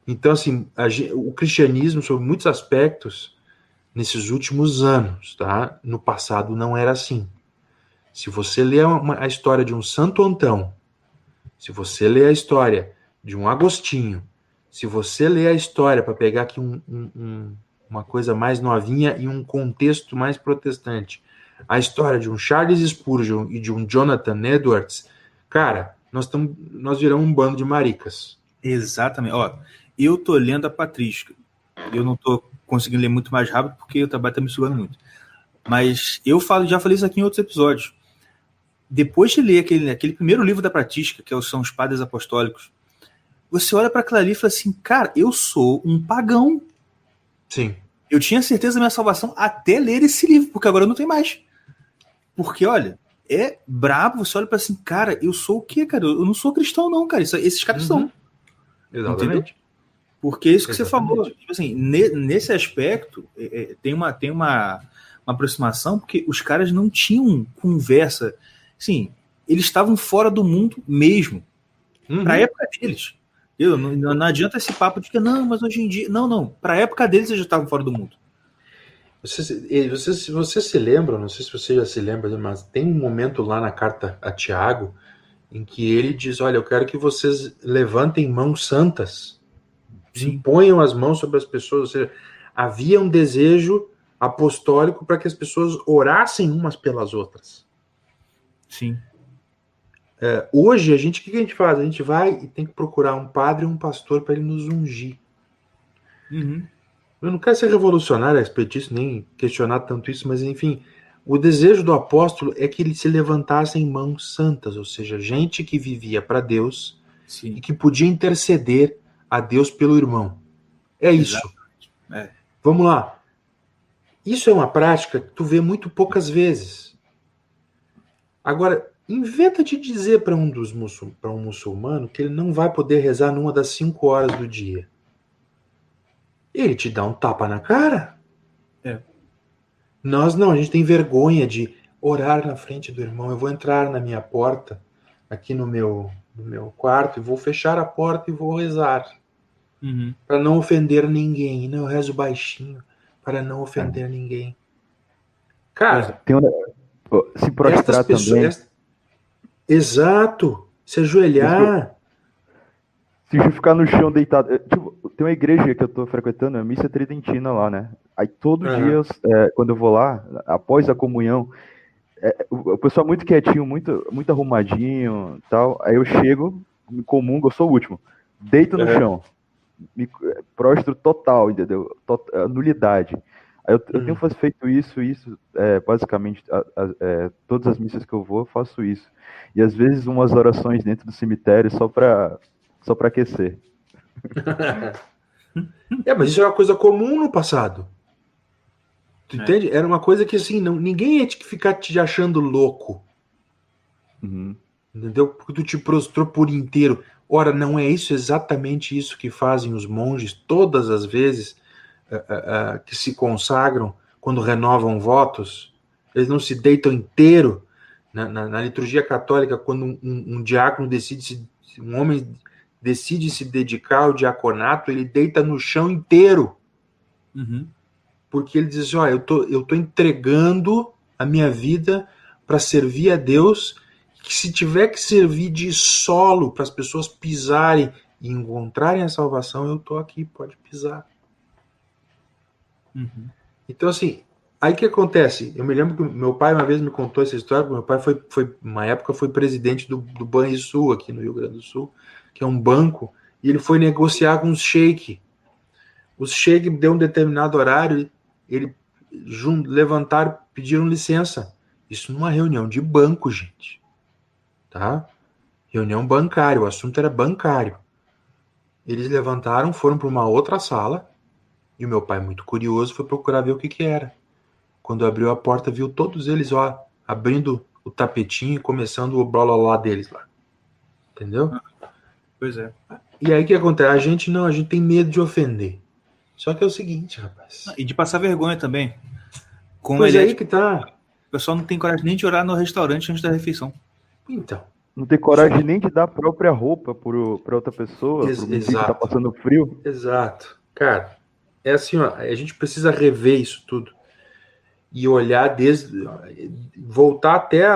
Então, assim, o cristianismo, sobre muitos aspectos, nesses últimos anos, tá? No passado não era assim. Se você ler a história de um Santo Antão, se você ler a história de um Agostinho, se você ler a história, para pegar aqui uma coisa mais novinha e um contexto mais protestante, a história de um Charles Spurgeon e de um Jonathan Edwards, cara, nós viramos um bando de maricas. Exatamente. Ó, eu tô lendo a Patrística. Eu não tô conseguindo ler muito mais rápido porque o trabalho tá me sugando muito. Mas já falei isso aqui em outros episódios. Depois de ler aquele primeiro livro da Pratística, que são os Padres Apostólicos, você olha para aquilo ali e fala assim, cara, eu sou um pagão. Sim. Eu tinha certeza da minha salvação até ler esse livro, porque agora eu não tenho mais. Porque, olha, é brabo, você olha para assim, cara, eu sou o quê, cara? Eu não sou cristão, não, cara. Esses caras são. Exatamente. Entendeu? Porque é isso que você falou. Tipo assim, nesse aspecto, tem uma aproximação, porque os caras não tinham conversa. Assim, eles estavam fora do mundo mesmo. Pra época deles. Não adianta esse papo de que não, mas hoje em dia. Não. Pra época deles eles já estavam fora do mundo. Você se lembra, não sei se você já se lembra, mas tem um momento lá na carta a Tiago em que ele diz, olha, eu quero que vocês levantem mãos santas, imponham as mãos sobre as pessoas, ou seja, havia um desejo apostólico para que as pessoas orassem umas pelas outras. Sim. Hoje, o que a gente faz? A gente vai e tem que procurar um padre ou um pastor para ele nos ungir. Eu não quero ser revolucionário a respeito disso, nem questionar tanto isso, mas enfim, o desejo do apóstolo é que ele se levantasse em mãos santas, ou seja, gente que vivia para Deus e que podia interceder a Deus pelo irmão. É isso. Vamos lá. Isso é uma prática que tu vê muito poucas vezes. Agora, inventa de dizer para um muçulmano que ele não vai poder rezar numa das 5 horas do dia. Ele te dá um tapa na cara. Nós não, a gente tem vergonha de orar na frente do irmão. Eu vou entrar na minha porta, aqui no meu quarto, e vou fechar a porta e vou rezar. Para não ofender ninguém. Não, eu rezo baixinho, para não ofender ninguém. Cara, se prostrar também. Exato. Se ajoelhar. Se ficar no chão deitado. Tem uma igreja que eu tô frequentando, a missa tridentina lá, né? Aí todo dia, quando eu vou lá, após a comunhão, o pessoal muito quietinho, muito arrumadinho e tal. Aí eu chego, me comungo, eu sou o último. Deito no chão. Me prostro total, entendeu? Nulidade. Aí eu tenho feito isso basicamente, todas as missas que eu vou, eu faço isso. E às vezes umas orações dentro do cemitério só pra aquecer. Mas isso é uma coisa comum no passado. Tu entende? Era uma coisa que assim, ninguém ia ficar te achando louco. Entendeu? Porque tu te prostrou por inteiro. Ora, não é isso exatamente isso que fazem os monges todas as vezes que se consagram quando renovam votos? Eles não se deitam inteiro. Na liturgia católica, quando um diácono um homem decide se dedicar ao diaconato, ele deita no chão inteiro. Porque ele diz, eu tô entregando a minha vida para servir a Deus, que se tiver que servir de solo para as pessoas pisarem e encontrarem a salvação, eu tô aqui, pode pisar. Então, assim, aí o que acontece? Eu me lembro que meu pai uma vez me contou essa história, porque meu pai uma época foi presidente do Banrisul, aqui no Rio Grande do Sul, que é um banco, e ele foi negociar com os sheik. Os sheik deu um determinado horário, ele levantaram, pediram licença. Isso numa reunião de banco, gente. Tá? Reunião bancária, o assunto era bancário. Eles levantaram, foram para uma outra sala, e o meu pai, muito curioso, foi procurar ver o que era. Quando abriu a porta, viu todos eles, abrindo o tapetinho e começando o blá deles lá. Entendeu? Pois é. E aí o que acontece? A gente tem medo de ofender. Só que é o seguinte, rapaz. E de passar vergonha também. Pois é aí que tá. O pessoal não tem coragem nem de orar no restaurante antes da refeição. Então. Não tem coragem nem de dar a própria roupa para outra pessoa, pro menino que tá passando frio. Exato. Cara, é assim, a gente precisa rever isso tudo. E olhar voltar até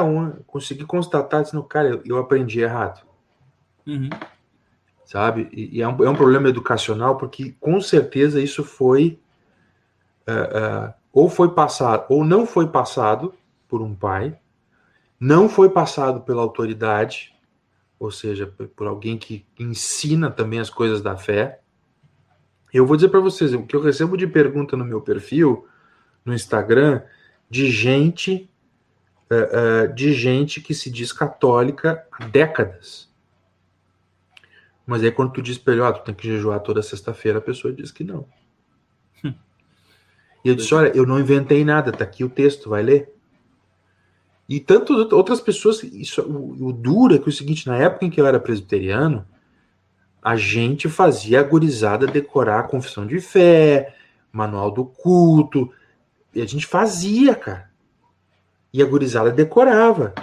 conseguir constatar, dizendo, cara, eu aprendi errado. Sabe? E é um problema educacional, porque com certeza isso foi ou foi passado, ou não foi passado por um pai, não foi passado pela autoridade, ou seja, por alguém que ensina também as coisas da fé. Eu vou dizer para vocês, o que eu recebo de pergunta no meu perfil, no Instagram, de gente que se diz católica há décadas. Mas aí quando tu diz pra ele, tu tem que jejuar toda sexta-feira, a pessoa diz que não. E eu disse, olha, eu não inventei nada, tá aqui o texto, vai ler. E tanto outras pessoas, o duro é que é o seguinte, na época em que eu era presbiteriano, a gente fazia a gurizada decorar a confissão de fé, manual do culto, e a gente fazia, cara. E a gurizada decorava.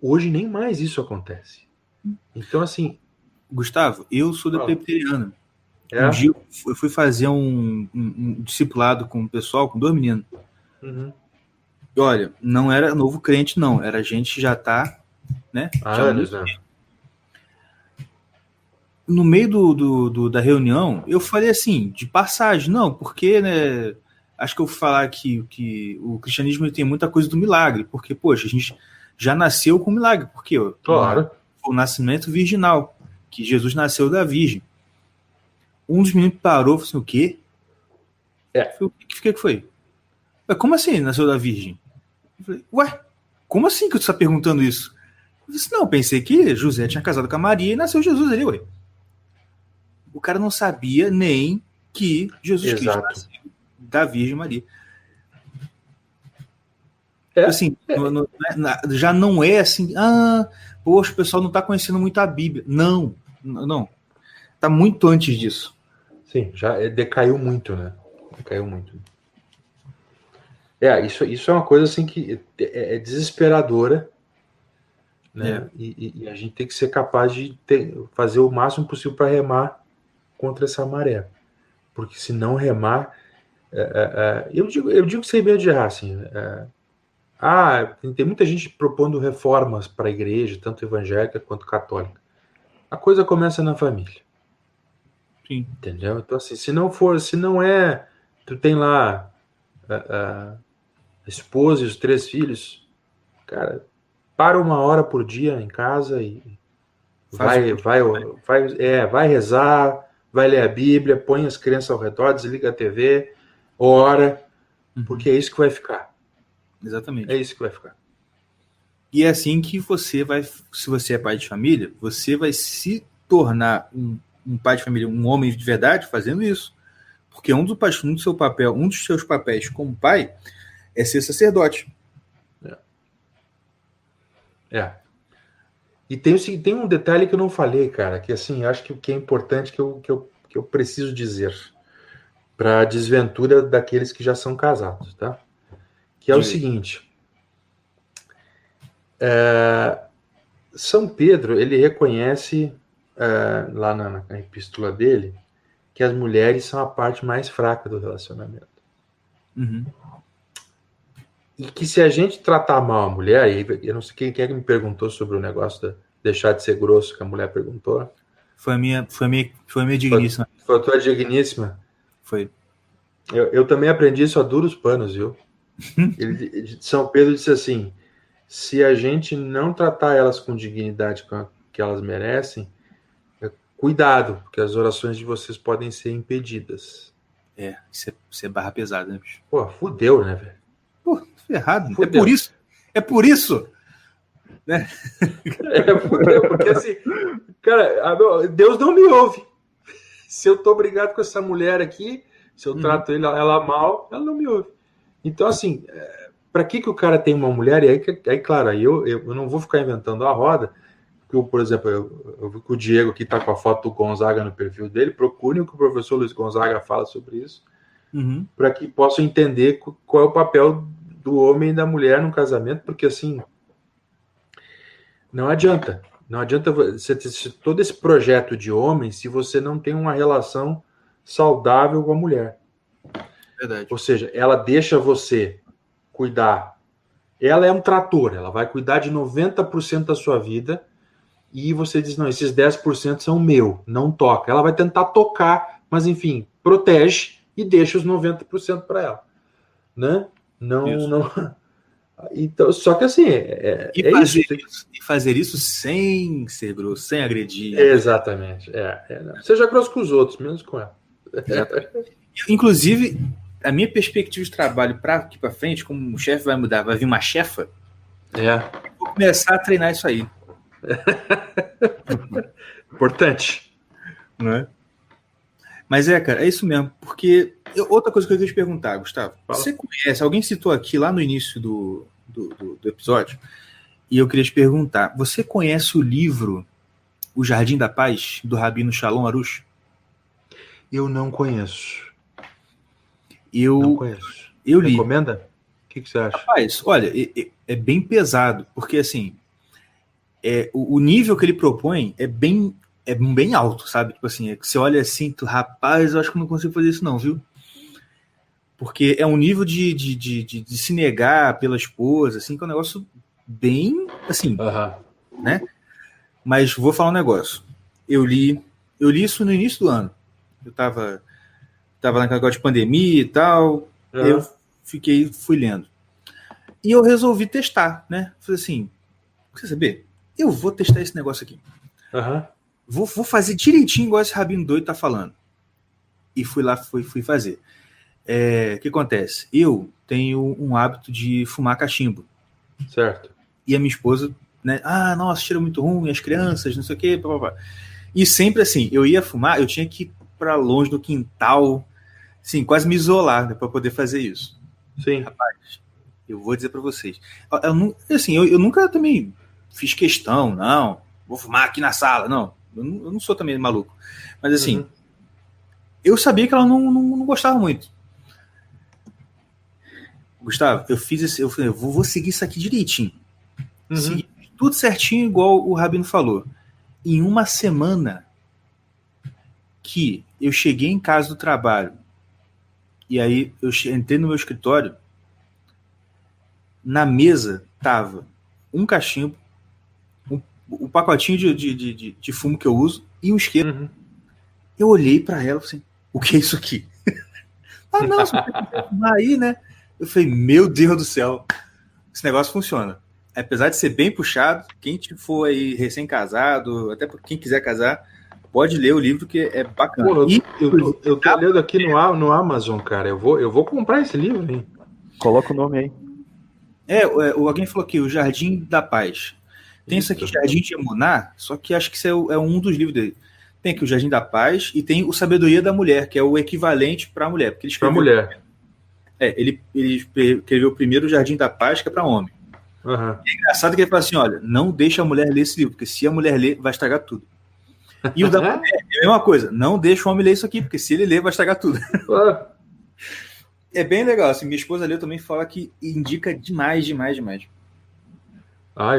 Hoje nem mais isso acontece. Então, assim... Gustavo, eu sou da presbiteriana. É? Um dia eu fui fazer um discipulado com o pessoal, com 2 meninos. Uhum. E olha, não era novo crente, não. Era gente que já tá, né? Anos, né? No meio da reunião, eu falei assim, de passagem, não, porque, né? Acho que eu vou falar que o cristianismo tem muita coisa do milagre, porque, poxa, a gente já nasceu com milagre, porque claro. O nascimento virginal, que Jesus nasceu da Virgem. Um dos meninos parou e falou assim, o quê? O que foi? Como assim nasceu da Virgem? Eu falei, ué, como assim que tu está perguntando isso? Eu disse, não, pensei que José tinha casado com a Maria e nasceu Jesus ali, ué. O cara não sabia nem que Jesus Cristo nasceu da Virgem Maria. Assim, já não é assim, poxa, o pessoal não está conhecendo muito a Bíblia. Não. Está muito antes disso. Sim, já decaiu muito, né? Decaiu muito. Isso é uma coisa assim que é desesperadora, né? E a gente tem que ser capaz de fazer o máximo possível para remar contra essa maré. Porque se não remar... eu digo sem medo de errar, assim... tem muita gente propondo reformas para a igreja, tanto evangélica quanto católica. A coisa começa na família. Sim. Entendeu? Então, assim, se não é... Tu tem lá a esposa e os 3 filhos, cara, para 1 hora por dia em casa e vai rezar, vai ler a Bíblia, põe as crianças ao redor, desliga a TV, ora, porque é isso que vai ficar. Exatamente. É isso que vai ficar. E é assim que você vai, se você é pai de família, você vai se tornar um pai de família, um homem de verdade fazendo isso. Porque um dos seus papéis como pai é ser sacerdote. E tem um detalhe que eu não falei, cara, que assim, acho que o que é importante que eu preciso dizer para a desventura daqueles que já são casados, tá? Que é o seguinte... São Pedro, ele reconhece lá na epístola dele que as mulheres são a parte mais fraca do relacionamento. Uhum. E que se a gente tratar mal a mulher, eu não sei quem é que me perguntou sobre o negócio de deixar de ser grosso, que a mulher perguntou. Foi a minha digníssima. Foi a tua digníssima? Foi. Eu também aprendi isso a duros panos, viu? São Pedro disse assim, se a gente não tratar elas com dignidade que elas merecem, cuidado, porque as orações de vocês podem ser impedidas. Isso é barra pesada, né, bicho? Pô, fudeu, né, velho? Pô, errado. Fudeu. É por isso. Né? Fudeu, porque assim, cara, Deus não me ouve. Se eu tô brigado com essa mulher aqui, se eu trato ela mal, ela não me ouve. Então, assim, para que o cara tem uma mulher? E aí claro, eu não vou ficar inventando a roda, porque, por exemplo, eu vi que o Diego aqui tá com a foto do Gonzaga no perfil dele, procurem o que o professor Luiz Gonzaga fala sobre isso, para que possam entender qual é o papel do homem e da mulher no casamento, porque, assim, não adianta você ter todo esse projeto de homem se você não tem uma relação saudável com a mulher. Verdade. Ou seja, ela deixa você cuidar. Ela é um trator, ela vai cuidar de 90% da sua vida e você diz, não, esses 10% são meu, não toca. Ela vai tentar tocar, mas enfim, protege e deixa os 90% para ela. Né? Não. Então, só que assim, E fazer isso sem ser grosso, sem agredir. Exatamente. Seja grosso com os outros, menos com ela. Inclusive, a minha perspectiva de trabalho para aqui para frente, como o chefe vai mudar, vai vir uma chefa, vou começar a treinar isso aí. Importante. Não é? Mas cara, é isso mesmo. Porque outra coisa que eu queria te perguntar, Gustavo. Fala. Você conhece, alguém citou aqui lá no início do episódio, e eu queria te perguntar, você conhece o livro O Jardim da Paz, do Rabino Shalom Arush? Eu não conheço. Eu li. Recomenda? O que você acha? Rapaz, olha, é bem pesado, porque assim, o nível que ele propõe é bem alto, sabe? Tipo assim, que você olha assim, rapaz, eu acho que eu não consigo fazer isso não, viu? Porque é um nível de se negar pela esposa, assim, que é um negócio bem, assim, né? Mas vou falar um negócio. Eu li isso no início do ano. Eu tava naquele negócio de pandemia e tal, eu fui lendo. E eu resolvi testar, né? Falei assim, quer saber? Eu vou testar esse negócio aqui. Vou fazer direitinho igual esse rabino doido tá falando. E fui lá, fui fazer. O que acontece? Eu tenho um hábito de fumar cachimbo. Certo. E a minha esposa, né? Nossa, cheiro muito ruim, as crianças, não sei o quê, blá, blá, blá. E sempre assim, eu ia fumar, eu tinha que ir pra longe do quintal, assim, quase me isolar, né, pra poder fazer isso. Sim. Rapaz, eu vou dizer pra vocês. Eu nunca também fiz questão, não, vou fumar aqui na sala, não. Eu não sou também maluco. Mas assim, eu sabia que ela não gostava muito. Gustavo, eu fiz esse, eu falei, vou seguir isso aqui direitinho. Segui tudo certinho, igual o Rabino falou. Em uma semana que eu cheguei em casa do trabalho, e aí eu entrei no meu escritório, na mesa tava um cachimbo, um pacotinho de fumo que eu uso e um isqueiro. Eu olhei pra ela e falei assim, o que é isso aqui? Não, você pode fumar aí, né? Eu falei, meu Deus do céu, esse negócio funciona. Apesar de ser bem puxado, quem for aí recém-casado, até quem quiser casar, pode ler o livro que é bacana. Pô, eu tô lendo aqui no Amazon, cara. Eu vou comprar esse livro, hein? Coloca o nome aí. Alguém falou aqui, O Jardim da Paz. Tem isso aqui, Jardim de Emuná, só que acho que isso é um dos livros dele. Tem aqui o Jardim da Paz e tem o Sabedoria da Mulher, que é o equivalente para a mulher. Porque ele escreveu, pra mulher. Ele escreveu primeiro o Jardim da Paz, que é para homem. É engraçado que ele fala assim, olha, não deixa a mulher ler esse livro, porque se a mulher ler, vai estragar tudo. E o da mulher é a mesma coisa, não deixa o homem ler isso aqui, porque se ele ler, vai estragar tudo. É bem legal, assim, minha esposa leu também, fala que indica demais. Eu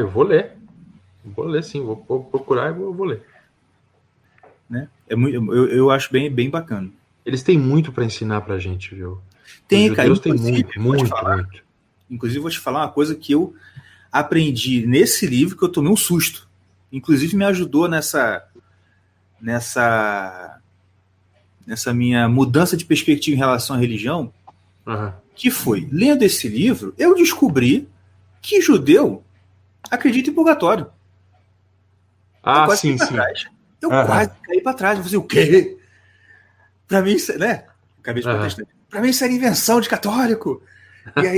vou ler. Vou ler sim, vou procurar e vou ler. Né? Eu acho bem bacana. Eles têm muito para ensinar pra gente, viu? Tem, cara. Tem muito. Inclusive, vou te falar uma coisa que eu aprendi nesse livro que eu tomei um susto. Inclusive, me ajudou nessa minha mudança de perspectiva em relação à religião, que foi, lendo esse livro, eu descobri que judeu acredita em purgatório. Sim. Eu quase caí para trás. Eu falei, o quê? Pra mim, né? Acabei de protestante. Pra mim, isso era invenção de católico. E aí,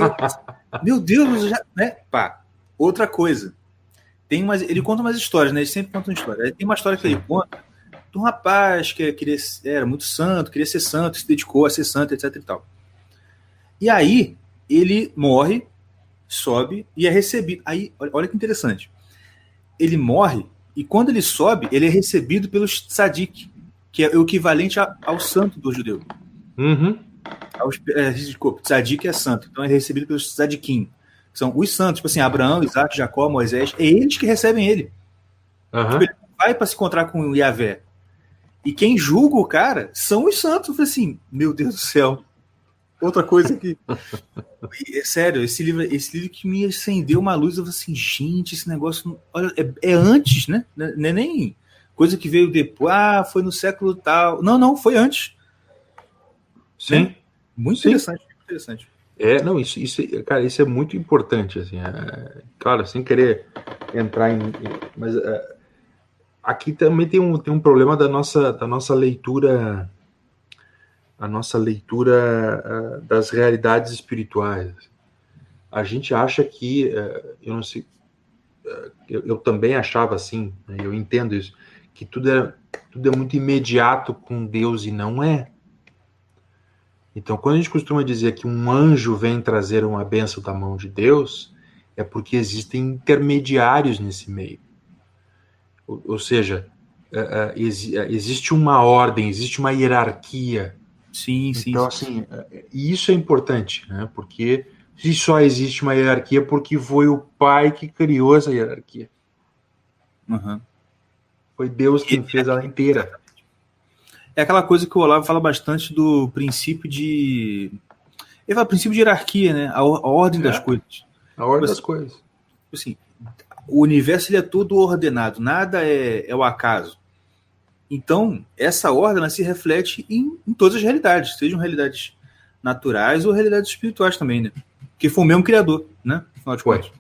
meu Deus, né? Outra coisa. Ele conta umas histórias, né? Ele sempre conta uma história. Tem uma história que ele conta de um rapaz que era muito santo, queria ser santo, se dedicou a ser santo, etc e tal. E aí, ele morre, sobe e é recebido. Aí, olha que interessante. Ele morre e quando ele sobe, ele é recebido pelos tzadik, que é o equivalente ao santo do judeu. Desculpa, tzadik é santo, então é recebido pelos tzadikim. São os santos, tipo assim, Abraão, Isaac, Jacó, Moisés, é eles que recebem ele. Tipo, ele vai para se encontrar com o Yahvé. E quem julga o cara são os santos. Eu falei assim, meu Deus do céu. Outra coisa que... Sério, esse livro que me acendeu uma luz, eu falei assim, gente, esse negócio... Olha, é antes, né? Não é nem coisa que veio depois. Foi no século tal. Não, foi antes. Sim. Né? Muito interessante. Cara, isso é muito importante, assim, claro, sem querer entrar mas aqui também tem um problema da nossa leitura nossa leitura das realidades espirituais. A gente acha que, eu não sei, eu também achava assim, né, eu entendo isso, que tudo é muito imediato com Deus e não é. Então, quando a gente costuma dizer que um anjo vem trazer uma bênção da mão de Deus, é porque existem intermediários nesse meio. Ou seja, existe uma ordem, existe uma hierarquia. Sim, sim. Então, assim, e isso é importante, né? Porque se só existe uma hierarquia, porque foi o Pai que criou essa hierarquia. Uhum. Foi Deus quem fez ela inteira. É aquela coisa que o Olavo fala bastante do princípio de... Ele fala princípio de hierarquia, né? A ordem das coisas. A ordem das coisas. Assim, o universo ele é todo ordenado, nada é o acaso. Então, essa ordem ela se reflete em todas as realidades, sejam realidades naturais ou realidades espirituais também, né? Porque foi o mesmo criador, né? Afinal de contas.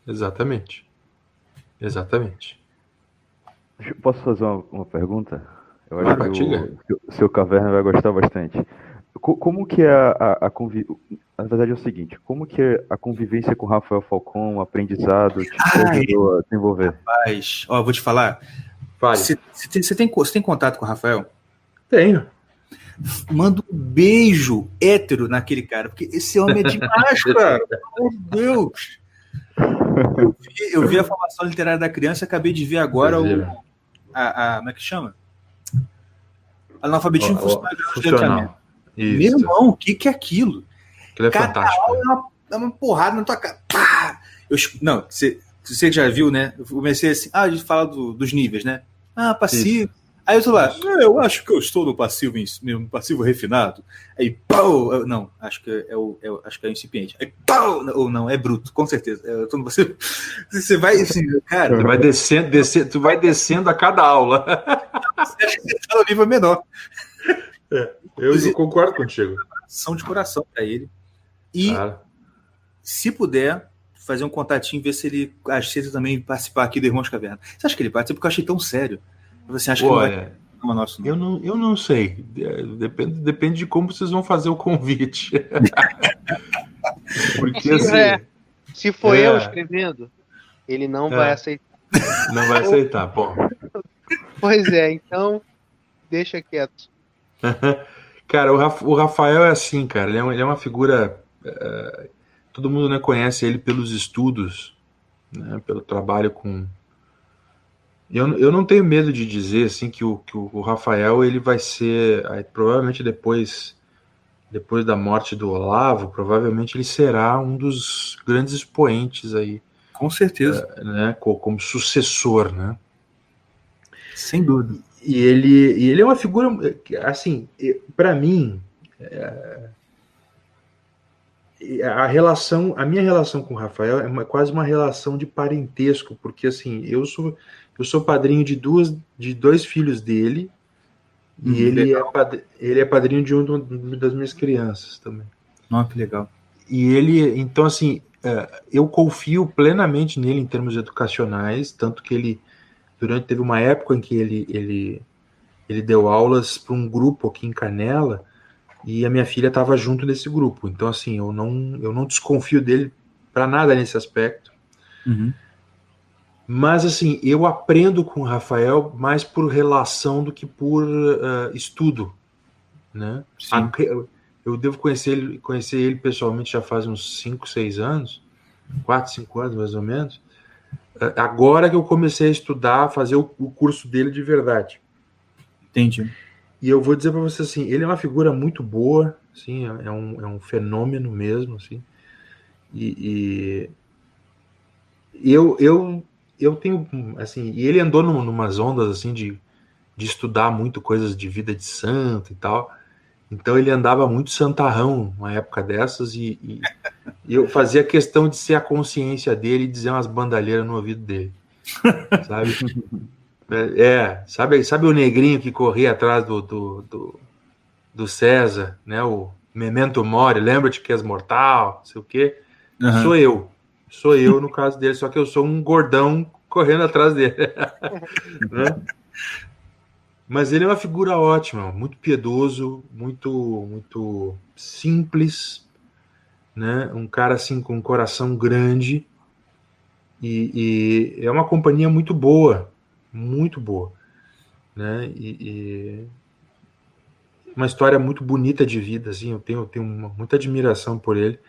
Exatamente. Exatamente. Posso fazer uma pergunta? Eu Claro, acho que o seu Caverna vai gostar bastante. Como que é a convivência... Na verdade é o seguinte, como que é a convivência com o Rafael Falcão, o aprendizado, te ajudou a desenvolver? Rapaz, ó, vou te falar. Você tem contato com o Rafael? Tenho. Manda um beijo hétero naquele cara, porque esse homem é demais, cara. Pelo amor de Deus. Eu vi a formação literária da criança, acabei de ver agora como é que chama? Analfabetismo funcional. Meu irmão, o que é aquilo? Aquilo é fantástico. Aula é uma porrada na tua cara. Pá! Não, você já viu, né? Eu comecei assim, a gente fala dos níveis, né? Passivo. Isso. Aí eu tô lá, eu acho que eu estou no passivo refinado. Aí, pau! Não, acho que é o incipiente. Aí, pau! Ou não, é bruto, com certeza. Você vai assim, cara. Tu vai descendo a cada aula. Você acha que você tá no nível menor. Eu concordo contigo. São de coração para ele. E, se puder, fazer um contatinho, ver se ele aceita também participar aqui do Irmãos Caverna. Você acha que ele participa? Porque eu achei tão sério. Você acha que não vai... Nosso, não? Eu não sei. Depende de como vocês vão fazer o convite. Porque, assim, se for eu escrevendo, ele não vai aceitar. Não vai aceitar, bom. Pois é, então deixa quieto. Cara, o Rafael é assim, cara. Ele é uma figura... todo mundo, né, conhece ele pelos estudos, né, pelo trabalho com... Eu não tenho medo de dizer assim que o Rafael ele vai ser, provavelmente depois da morte do Olavo, provavelmente ele será um dos grandes expoentes aí. Com certeza. Né, como sucessor, né? Sem dúvida. E ele é uma figura, assim, para mim, a minha relação com o Rafael é quase uma relação de parentesco, porque assim, eu sou padrinho de dois filhos dele, e ele é padrinho de uma das minhas crianças também. Que legal. E ele, então assim, eu confio plenamente nele em termos educacionais, tanto que ele teve uma época em que ele deu aulas para um grupo aqui em Canela, e a minha filha estava junto desse grupo. Então, assim, eu não desconfio dele para nada nesse aspecto. Uhum. Mas, assim, eu aprendo com o Rafael mais por relação do que por estudo, né? Eu devo conhecer ele pessoalmente já faz uns 5, 6 anos, 4, 5 anos mais ou menos. Agora que eu comecei a estudar, fazer o curso dele de verdade. Entendi. E eu vou dizer para você assim, ele é uma figura muito boa, assim, é um fenômeno mesmo, assim. E eu tenho, assim, e ele andou numas ondas assim de estudar muito coisas de vida de santo e tal. Então ele andava muito santarrão uma época dessas e eu fazia questão de ser a consciência dele e dizer umas bandalheiras no ouvido dele, sabe? Sabe o negrinho que corria atrás do César, né? O Memento Mori, lembra-te que és mortal, não sei o quê. Uhum. Sou eu no caso dele, só que eu sou um gordão correndo atrás dele. Né? Mas ele é uma figura ótima, muito piedoso, muito simples, né? Um cara assim com um coração grande e é uma companhia muito boa, né? E uma história muito bonita de vida, assim. Eu tenho muita admiração por ele.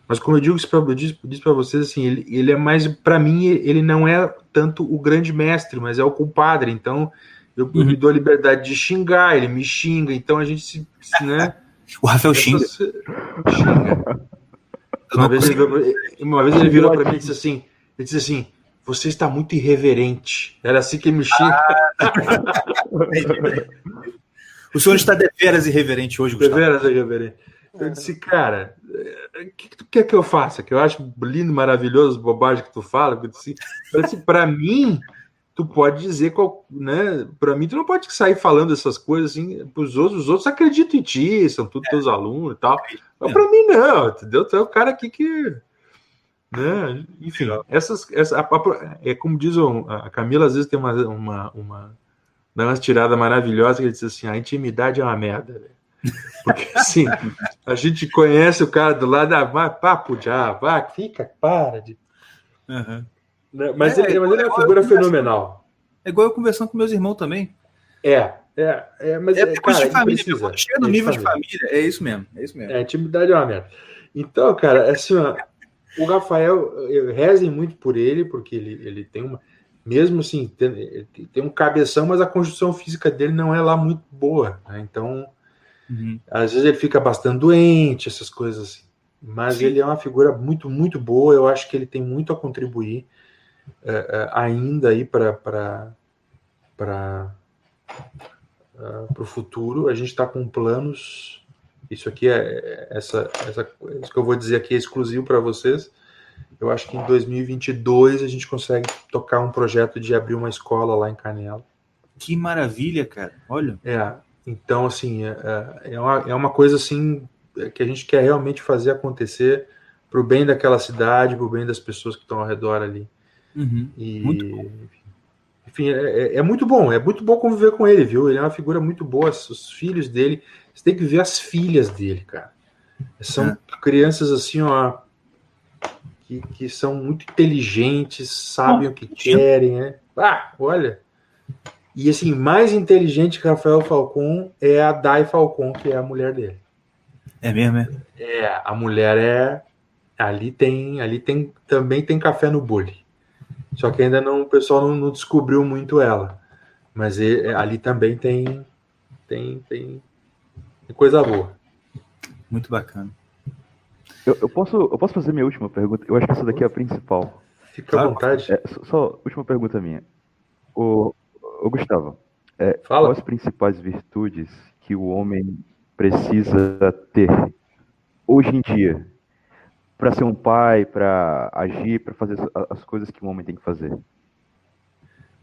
Mas como eu disse para vocês, assim, ele é mais, para mim, ele não é tanto o grande mestre, mas é o compadre. Então, eu me dou a liberdade de xingar, ele me xinga. Então a gente né? O Rafael xinga. Xinga. Uma vez ele virou para mim e disse assim, você está muito irreverente. Era assim que ele me xinga. O senhor está deveras irreverente hoje, Gustavo. Deveras irreverente. Eu disse, cara, o que tu quer que eu faça? Que eu acho lindo, maravilhoso, bobagem que tu fala. Eu disse, para mim, tu pode dizer, né? Para mim, tu não pode sair falando essas coisas assim pros outros. Os outros acreditam em ti, são todos teus alunos e tal. Mas para mim, não, entendeu? Tu é o cara aqui que. Né? Enfim, é como diz a Camila, às vezes tem dá umas tiradas maravilhosas que ele diz assim: a intimidade é uma merda, velho. Porque assim, a gente conhece o cara do lado, vai, papo já, vai, fica, para de. Uhum. Mas ele é uma figura fenomenal. É igual eu conversando com meus irmãos também. Mas depois cara, de família, precisa. quando chega no nível de família, é isso mesmo. A intimidade é uma merda. Então, cara, assim, ó, o Rafael, rezem muito por ele, porque ele tem uma. Mesmo assim, tem um cabeção, mas a construção física dele não é lá muito boa. Né? Então, às vezes ele fica bastante doente, essas coisas assim. Mas ele é uma figura muito, muito boa. Eu acho que ele tem muito a contribuir ainda aí para o futuro. A gente está com planos. Isso aqui isso que eu vou dizer aqui é exclusivo para vocês. Eu acho que em 2022 a gente consegue tocar um projeto de abrir uma escola lá em Canela. Que maravilha, cara. Olha. Então, assim, é uma coisa assim que a gente quer realmente fazer acontecer para o bem daquela cidade, para o bem das pessoas que estão ao redor ali. Muito bom. Enfim, é muito bom conviver com ele, viu? Ele é uma figura muito boa, os filhos dele, você tem que ver as filhas dele, cara. São crianças assim, ó, que são muito inteligentes, sabem o que querem, né? Olha. E assim, mais inteligente que Rafael Falcon é a Dai Falcon, que é a mulher dele. É mesmo, a mulher ali também tem café no bule. Só que ainda o pessoal não descobriu muito ela. Mas ali também tem coisa boa. Muito bacana. Eu posso fazer minha última pergunta? Eu acho que essa daqui é a principal. Fica à vontade. Só última pergunta minha. Ô Gustavo, Fala. quais as principais virtudes que o homem precisa ter hoje em dia para ser um pai, para agir, para fazer as coisas que um homem tem que fazer?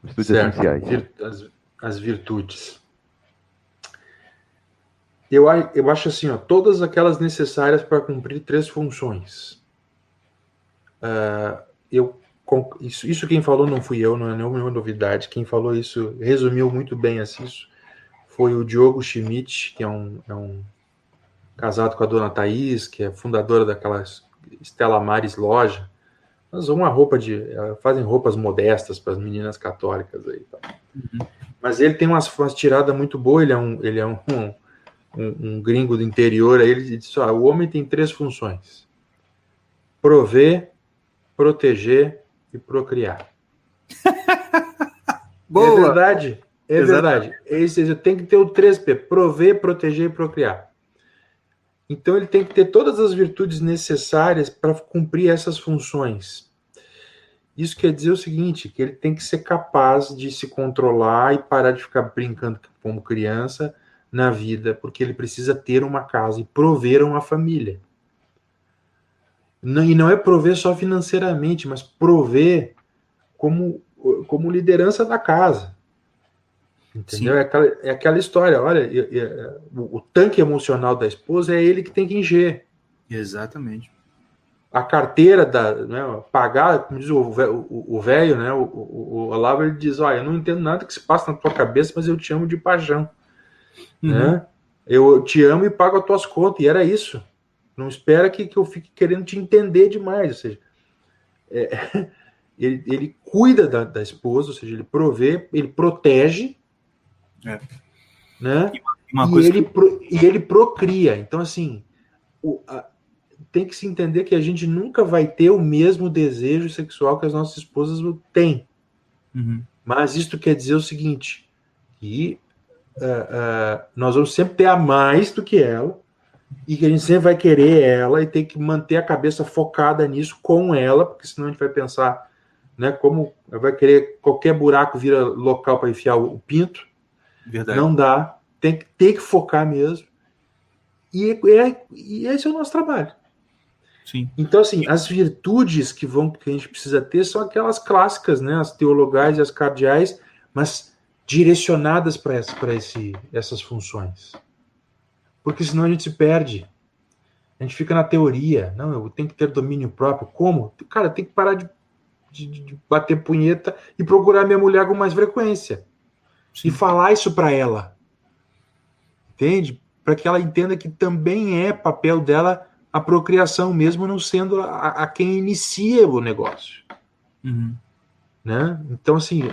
Virtudes essenciais. As virtudes. Eu acho assim, ó, todas aquelas necessárias para cumprir 3 funções. Isso quem falou não fui eu, não é nenhuma novidade. Quem falou isso resumiu muito bem assim, isso foi o Diogo Schmidt, que é um casado com a dona Thaís, que é fundadora daquela Stella Maris Loja. Elas fazem roupas modestas para as meninas católicas aí, tá? Mas ele tem umas tiradas muito boas. Ele é um gringo do interior. Aí ele diz: o homem tem 3 funções: prover, proteger e procriar. Boa. É verdade. É verdade. Tem que ter o 3P: prover, proteger e procriar. Então ele tem que ter todas as virtudes necessárias para cumprir essas funções. Isso quer dizer o seguinte, que ele tem que ser capaz de se controlar e parar de ficar brincando como criança na vida, porque ele precisa ter uma casa e prover uma família. E não é prover só financeiramente, mas prover como liderança da casa. Entendeu? É aquela história, olha, o tanque emocional da esposa é ele que tem que encher. Exatamente. a carteira né, pagar, como diz o velho, né, o Olavo, ele diz, olha, eu não entendo nada que se passa na tua cabeça, mas eu te amo de paixão, né? Eu te amo e pago as tuas contas, e era isso. Não espera que eu fique querendo te entender demais, ou seja, ele cuida da esposa, ou seja, ele provê, ele protege, né? E ele procria. Então, assim, tem que se entender que a gente nunca vai ter o mesmo desejo sexual que as nossas esposas têm. Mas isto quer dizer o seguinte, que nós vamos sempre ter a mais do que ela, e que a gente sempre vai querer ela e tem que manter a cabeça focada nisso com ela, porque senão a gente vai pensar, né, como vai querer qualquer buraco vira local para enfiar o pinto. Verdade. Não dá, tem que focar mesmo. E esse é o nosso trabalho. Sim. Então, assim, as virtudes que a gente precisa ter são aquelas clássicas, né, as teologais e as cardeais, mas direcionadas para essas funções. Porque senão a gente se perde. A gente fica na teoria. Não, eu tenho que ter domínio próprio. Como? Cara, tem que parar de bater punheta e procurar minha mulher com mais frequência. Sim. E falar isso para ela. Entende? Para que ela entenda que também é papel dela a procriação, mesmo não sendo a quem inicia o negócio. Né? Então, assim,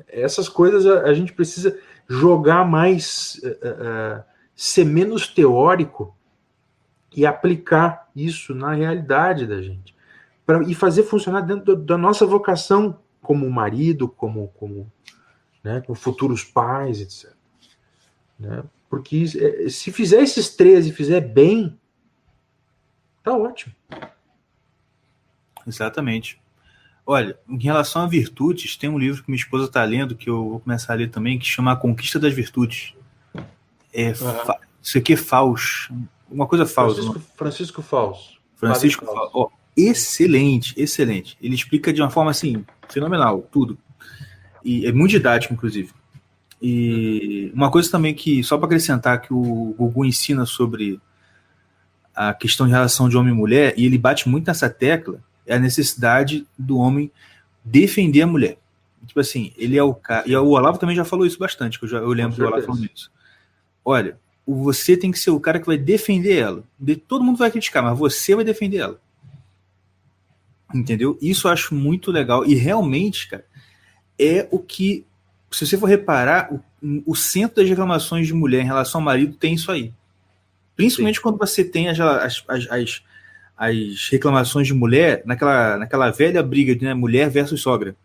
essas coisas a gente precisa jogar mais, ser menos teórico e aplicar isso na realidade da gente. E fazer funcionar dentro da nossa vocação como marido, como futuros pais, etc. Né? Porque se fizer esses 13 e fizer bem, tá ótimo. Exatamente. Olha, em relação a virtudes, tem um livro que minha esposa está lendo, que eu vou começar a ler também, que chama A Conquista das Virtudes. Isso aqui é Faust. Uma coisa falsa. Francisco Fausto. Francisco Fausto. Oh, excelente, excelente. Ele explica de uma forma, assim, fenomenal, tudo. E é muito didático, inclusive. E uma coisa também que, só para acrescentar, que o Gugu ensina sobre a questão de relação de homem e mulher, e ele bate muito nessa tecla, é a necessidade do homem defender a mulher. Tipo assim, ele é o cara... E o Olavo também já falou isso bastante, que eu lembro do Olavo falando isso. Olha, você tem que ser o cara que vai defender ela. Todo mundo vai criticar, mas você vai defender ela. Entendeu? Isso eu acho muito legal. E realmente, cara, é o que... Se você for reparar, o centro das reclamações de mulher em relação ao marido tem isso aí. Principalmente quando você tem as reclamações de mulher naquela velha briga de mulher versus sogra.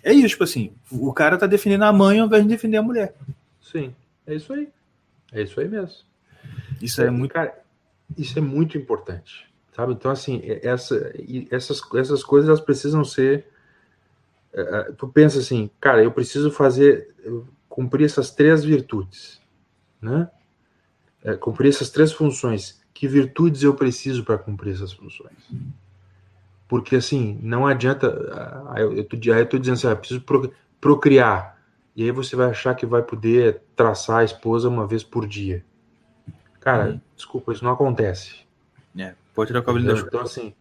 É isso, tipo assim, o cara tá defendendo a mãe ao invés de defender a mulher. Sim, é isso aí. É isso aí mesmo. Isso é muito... Cara, isso é muito importante, sabe? Então, assim, essas coisas, elas precisam ser... tu pensa assim, cara, eu preciso cumprir essas 3 virtudes, né? Cumprir essas 3 funções. Que virtudes eu preciso para cumprir essas funções? Porque, assim, não adianta... eu tô dizendo assim, eu preciso procriar. E aí você vai achar que vai poder traçar a esposa uma vez por dia. Cara, desculpa, isso não acontece. Pode tirar o cabelo da chuva. Então, assim,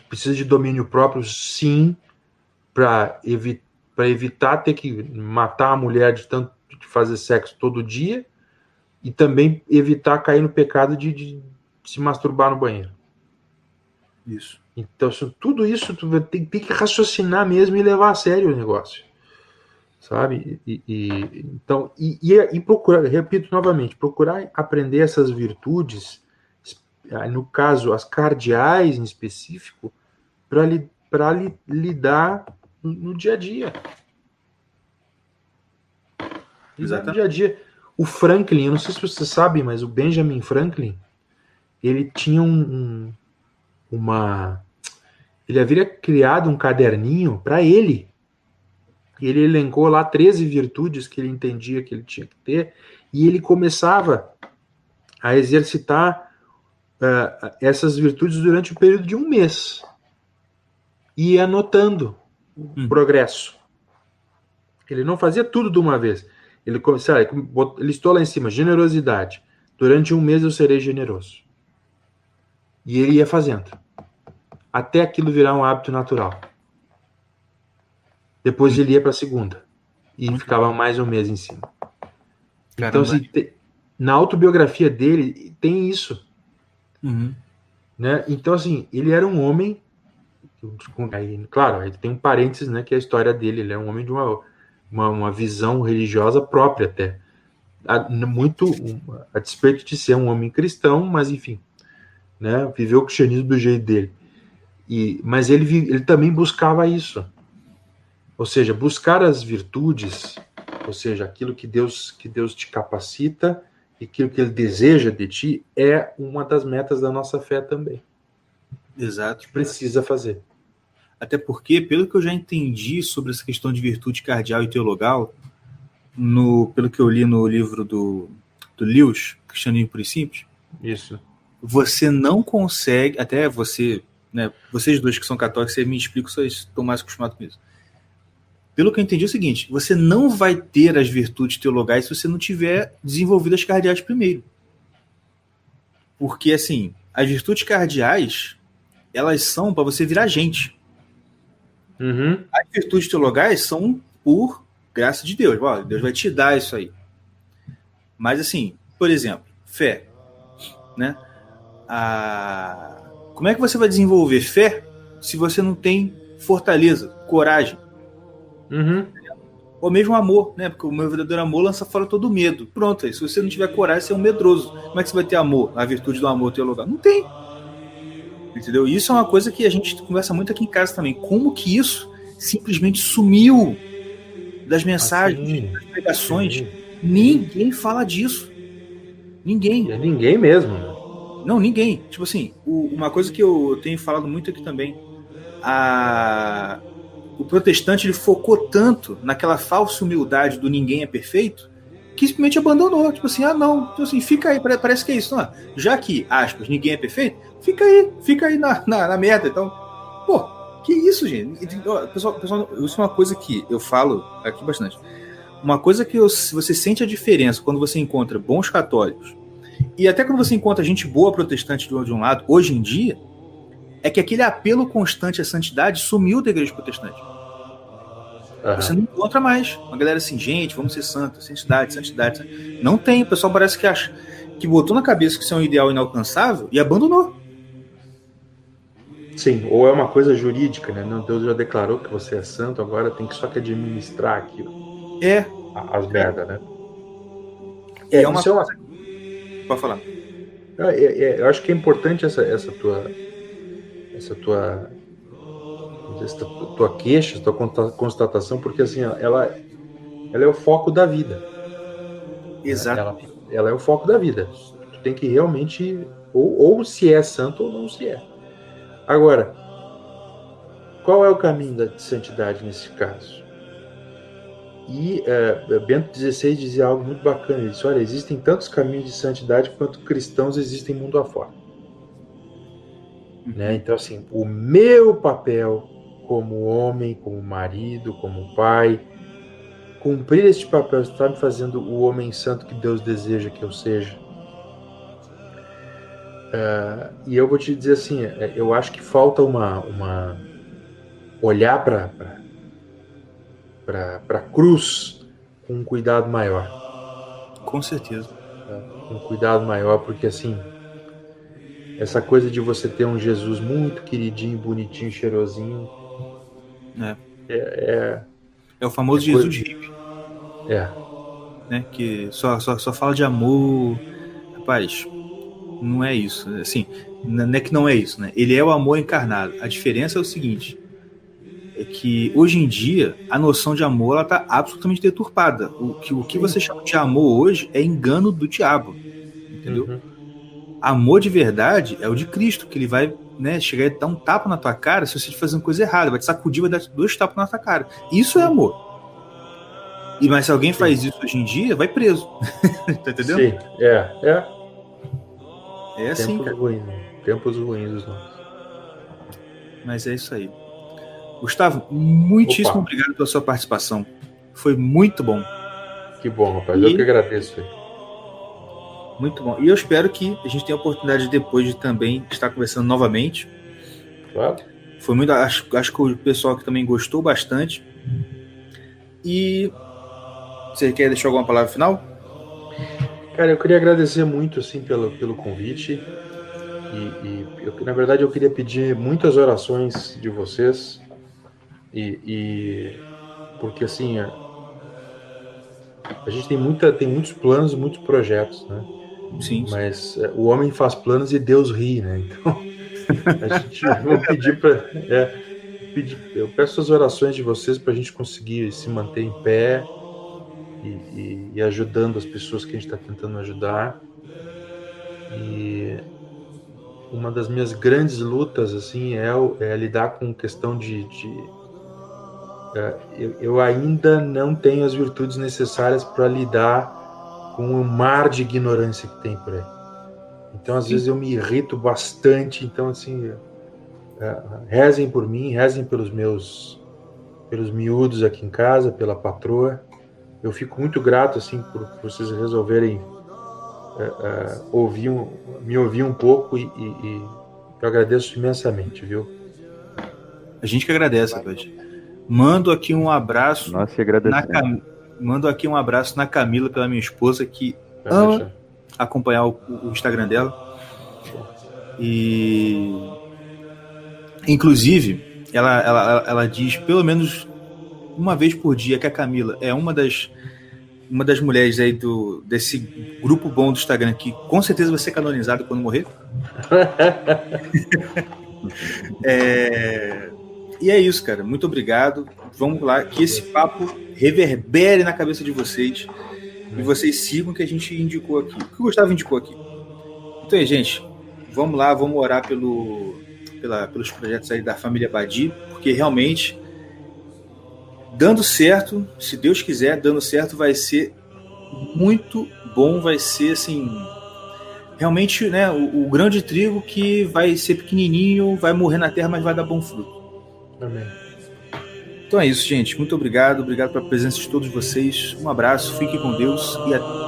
precisa de domínio próprio, sim, para evitar ter que matar a mulher de fazer sexo todo dia, e também evitar cair no pecado de se masturbar no banheiro. Isso. Então, tudo isso tu tem que raciocinar mesmo e levar a sério o negócio. Sabe? Então, procurar, repito novamente, procurar aprender essas virtudes, no caso, as cardeais em específico, para lidar no dia a dia. Lidar no dia a dia. O Franklin, eu não sei se você sabe, mas o Benjamin Franklin, ele tinha ele havia criado um caderninho para ele. Ele elencou lá 13 virtudes que ele entendia que ele tinha que ter, e ele começava a exercitar essas virtudes durante o período de 1 mês. E ia anotando o progresso. Ele não fazia tudo de uma vez. Ele listou lá em cima, generosidade. Durante 1 mês eu serei generoso. E ele ia fazendo, até aquilo virar um hábito natural. Depois ele ia para a segunda, e ficava mais um mês em cima. Então, assim, na autobiografia dele, tem isso. Né? Então, assim, ele era um homem... Claro, ele tem um parênteses, né, que é a história dele. Ele é um homem de uma visão religiosa própria até. Muito a despeito de ser um homem cristão, mas enfim, né, viveu o cristianismo do jeito dele. Mas ele também buscava isso. Ou seja, buscar as virtudes, ou seja, aquilo que Deus te capacita e aquilo que ele deseja de ti é uma das metas da nossa fé também. Exato. Precisa fazer. Até porque, pelo que eu já entendi sobre essa questão de virtude cardeal e teologal, pelo que eu li no livro do Lewis, Cristianismo Puro e Simples, isso. Você não consegue, até você, né, vocês dois que são católicos, vocês me explicam, vocês estão mais acostumados com isso. Pelo que eu entendi é o seguinte, você não vai ter as virtudes teologais se você não tiver desenvolvido as cardeais primeiro. Porque, assim, as virtudes cardeais, elas são para você virar gente. As virtudes teologais são por graça de Deus. Ó, Deus vai te dar isso aí. Mas, assim, por exemplo, fé. Né? Como é que você vai desenvolver fé se você não tem fortaleza, coragem? Ou mesmo amor, né? Porque o meu verdadeiro amor lança fora todo medo. Pronto, aí, se você não tiver coragem, você é um medroso. Como é que você vai ter amor? A virtude do amor teologal? Não tem. Entendeu? Isso é uma coisa que a gente conversa muito aqui em casa também. Como que isso simplesmente sumiu das mensagens, das pregações? Ninguém fala disso. Ninguém. É ninguém mesmo. Não, ninguém. Tipo assim, uma coisa que eu tenho falado muito aqui também, o protestante ele focou tanto naquela falsa humildade do ninguém é perfeito, que simplesmente abandonou. Tipo assim, não, tipo assim, fica aí, parece que é isso. Não, já que, aspas, ninguém é perfeito, fica aí na merda. Então, pô, que isso, gente? Pessoal, isso é uma coisa que eu falo aqui bastante. Uma coisa que você sente a diferença quando você encontra bons católicos e até quando você encontra gente boa protestante de um lado, hoje em dia, é que aquele apelo constante à santidade sumiu da igreja protestante. Você não encontra mais uma galera assim, gente, vamos ser santos, santidade. Não tem, o pessoal parece que acha que botou na cabeça que isso é um ideal inalcançável e abandonou. Sim, ou é uma coisa jurídica, né? Não, Deus já declarou que você é santo, agora tem que só que administrar aquilo. As merdas, né? É uma coisa... Pode falar. Eu acho que é importante essa tua queixa, tua constatação, porque assim, ela é o foco da vida. Exato. Ela é o foco da vida. Tu tem que realmente ou se é santo ou não se é. Agora, qual é o caminho da santidade nesse caso? E Bento XVI dizia algo muito bacana. Ele disse, olha, existem tantos caminhos de santidade quanto cristãos existem mundo afora. Né? Então, assim, o meu papel como homem, como marido, como pai, cumprir este papel está me fazendo o homem santo que Deus deseja que eu seja. E eu vou te dizer assim, eu acho que falta olhar para a cruz com um cuidado maior. Com certeza. Com um cuidado maior, porque assim, essa coisa de você ter um Jesus muito queridinho, bonitinho, cheirosinho. É o famoso Jesus hippie. Né? Que só fala de amor. Rapaz, não é isso. Assim, não é que não é isso, né? Ele é o amor encarnado. A diferença é o seguinte: é que hoje em dia a noção de amor ela está absolutamente deturpada. O que você chama de amor hoje é engano do diabo. Entendeu? Amor de verdade é o de Cristo, que ele vai, né, chegar e dar um tapa na tua cara se você estiver fazendo coisa errada, vai te sacudir, vai dar 2 tapas na tua cara. Isso é amor. Mas se alguém faz isso hoje em dia, vai preso. Tá entendendo? Sim, É assim, cara. Tempos ruins dos nossos. Mas é isso aí. Gustavo, muitíssimo obrigado pela sua participação. Foi muito bom. Que bom, rapaz. Eu que agradeço. Muito bom. E eu espero que a gente tenha a oportunidade depois de também estar conversando novamente. Claro. Foi muito. Acho que o pessoal que também gostou bastante. E você quer deixar alguma palavra final? Cara, eu queria agradecer muito assim pelo convite. Na verdade, eu queria pedir muitas orações de vocês. Porque assim, a gente tem muitos planos, muitos projetos, né? Sim. Mas o homem faz planos e Deus ri, né? Então, a gente vai pedir para. Eu peço as orações de vocês para a gente conseguir se manter em pé e ajudando as pessoas que a gente está tentando ajudar. E uma das minhas grandes lutas assim é lidar com questão eu ainda não tenho as virtudes necessárias para lidar com o mar de ignorância que tem por aí. Então, às vezes eu me irrito bastante. Então, assim, rezem por mim, rezem pelos miúdos aqui em casa, pela patroa. Eu fico muito grato assim por vocês resolverem me ouvir um pouco e eu agradeço imensamente, viu? A gente que agradece, Bud. Mando aqui um abraço. Nós que agradecemos. Mando aqui um abraço na Camila, pela minha esposa, que ama acompanhar o Instagram dela. E inclusive, ela diz pelo menos uma vez por dia que a Camila é uma das mulheres aí desse grupo bom do Instagram que com certeza vai ser canonizado quando morrer. E é isso, cara. Muito obrigado. Vamos lá, que esse papo reverbere na cabeça de vocês e vocês sigam o que a gente indicou aqui. O que o Gustavo indicou aqui. Então, gente, vamos lá, vamos orar pelos projetos aí da família Badi, porque realmente, dando certo, se Deus quiser, dando certo, vai ser muito bom, vai ser assim, realmente, né, o grão de trigo que vai ser pequenininho, vai morrer na terra, mas vai dar bom fruto. Amém. Então é isso, gente. Muito obrigado pela presença de todos vocês. Um abraço, fiquem com Deus e até.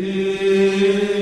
Qui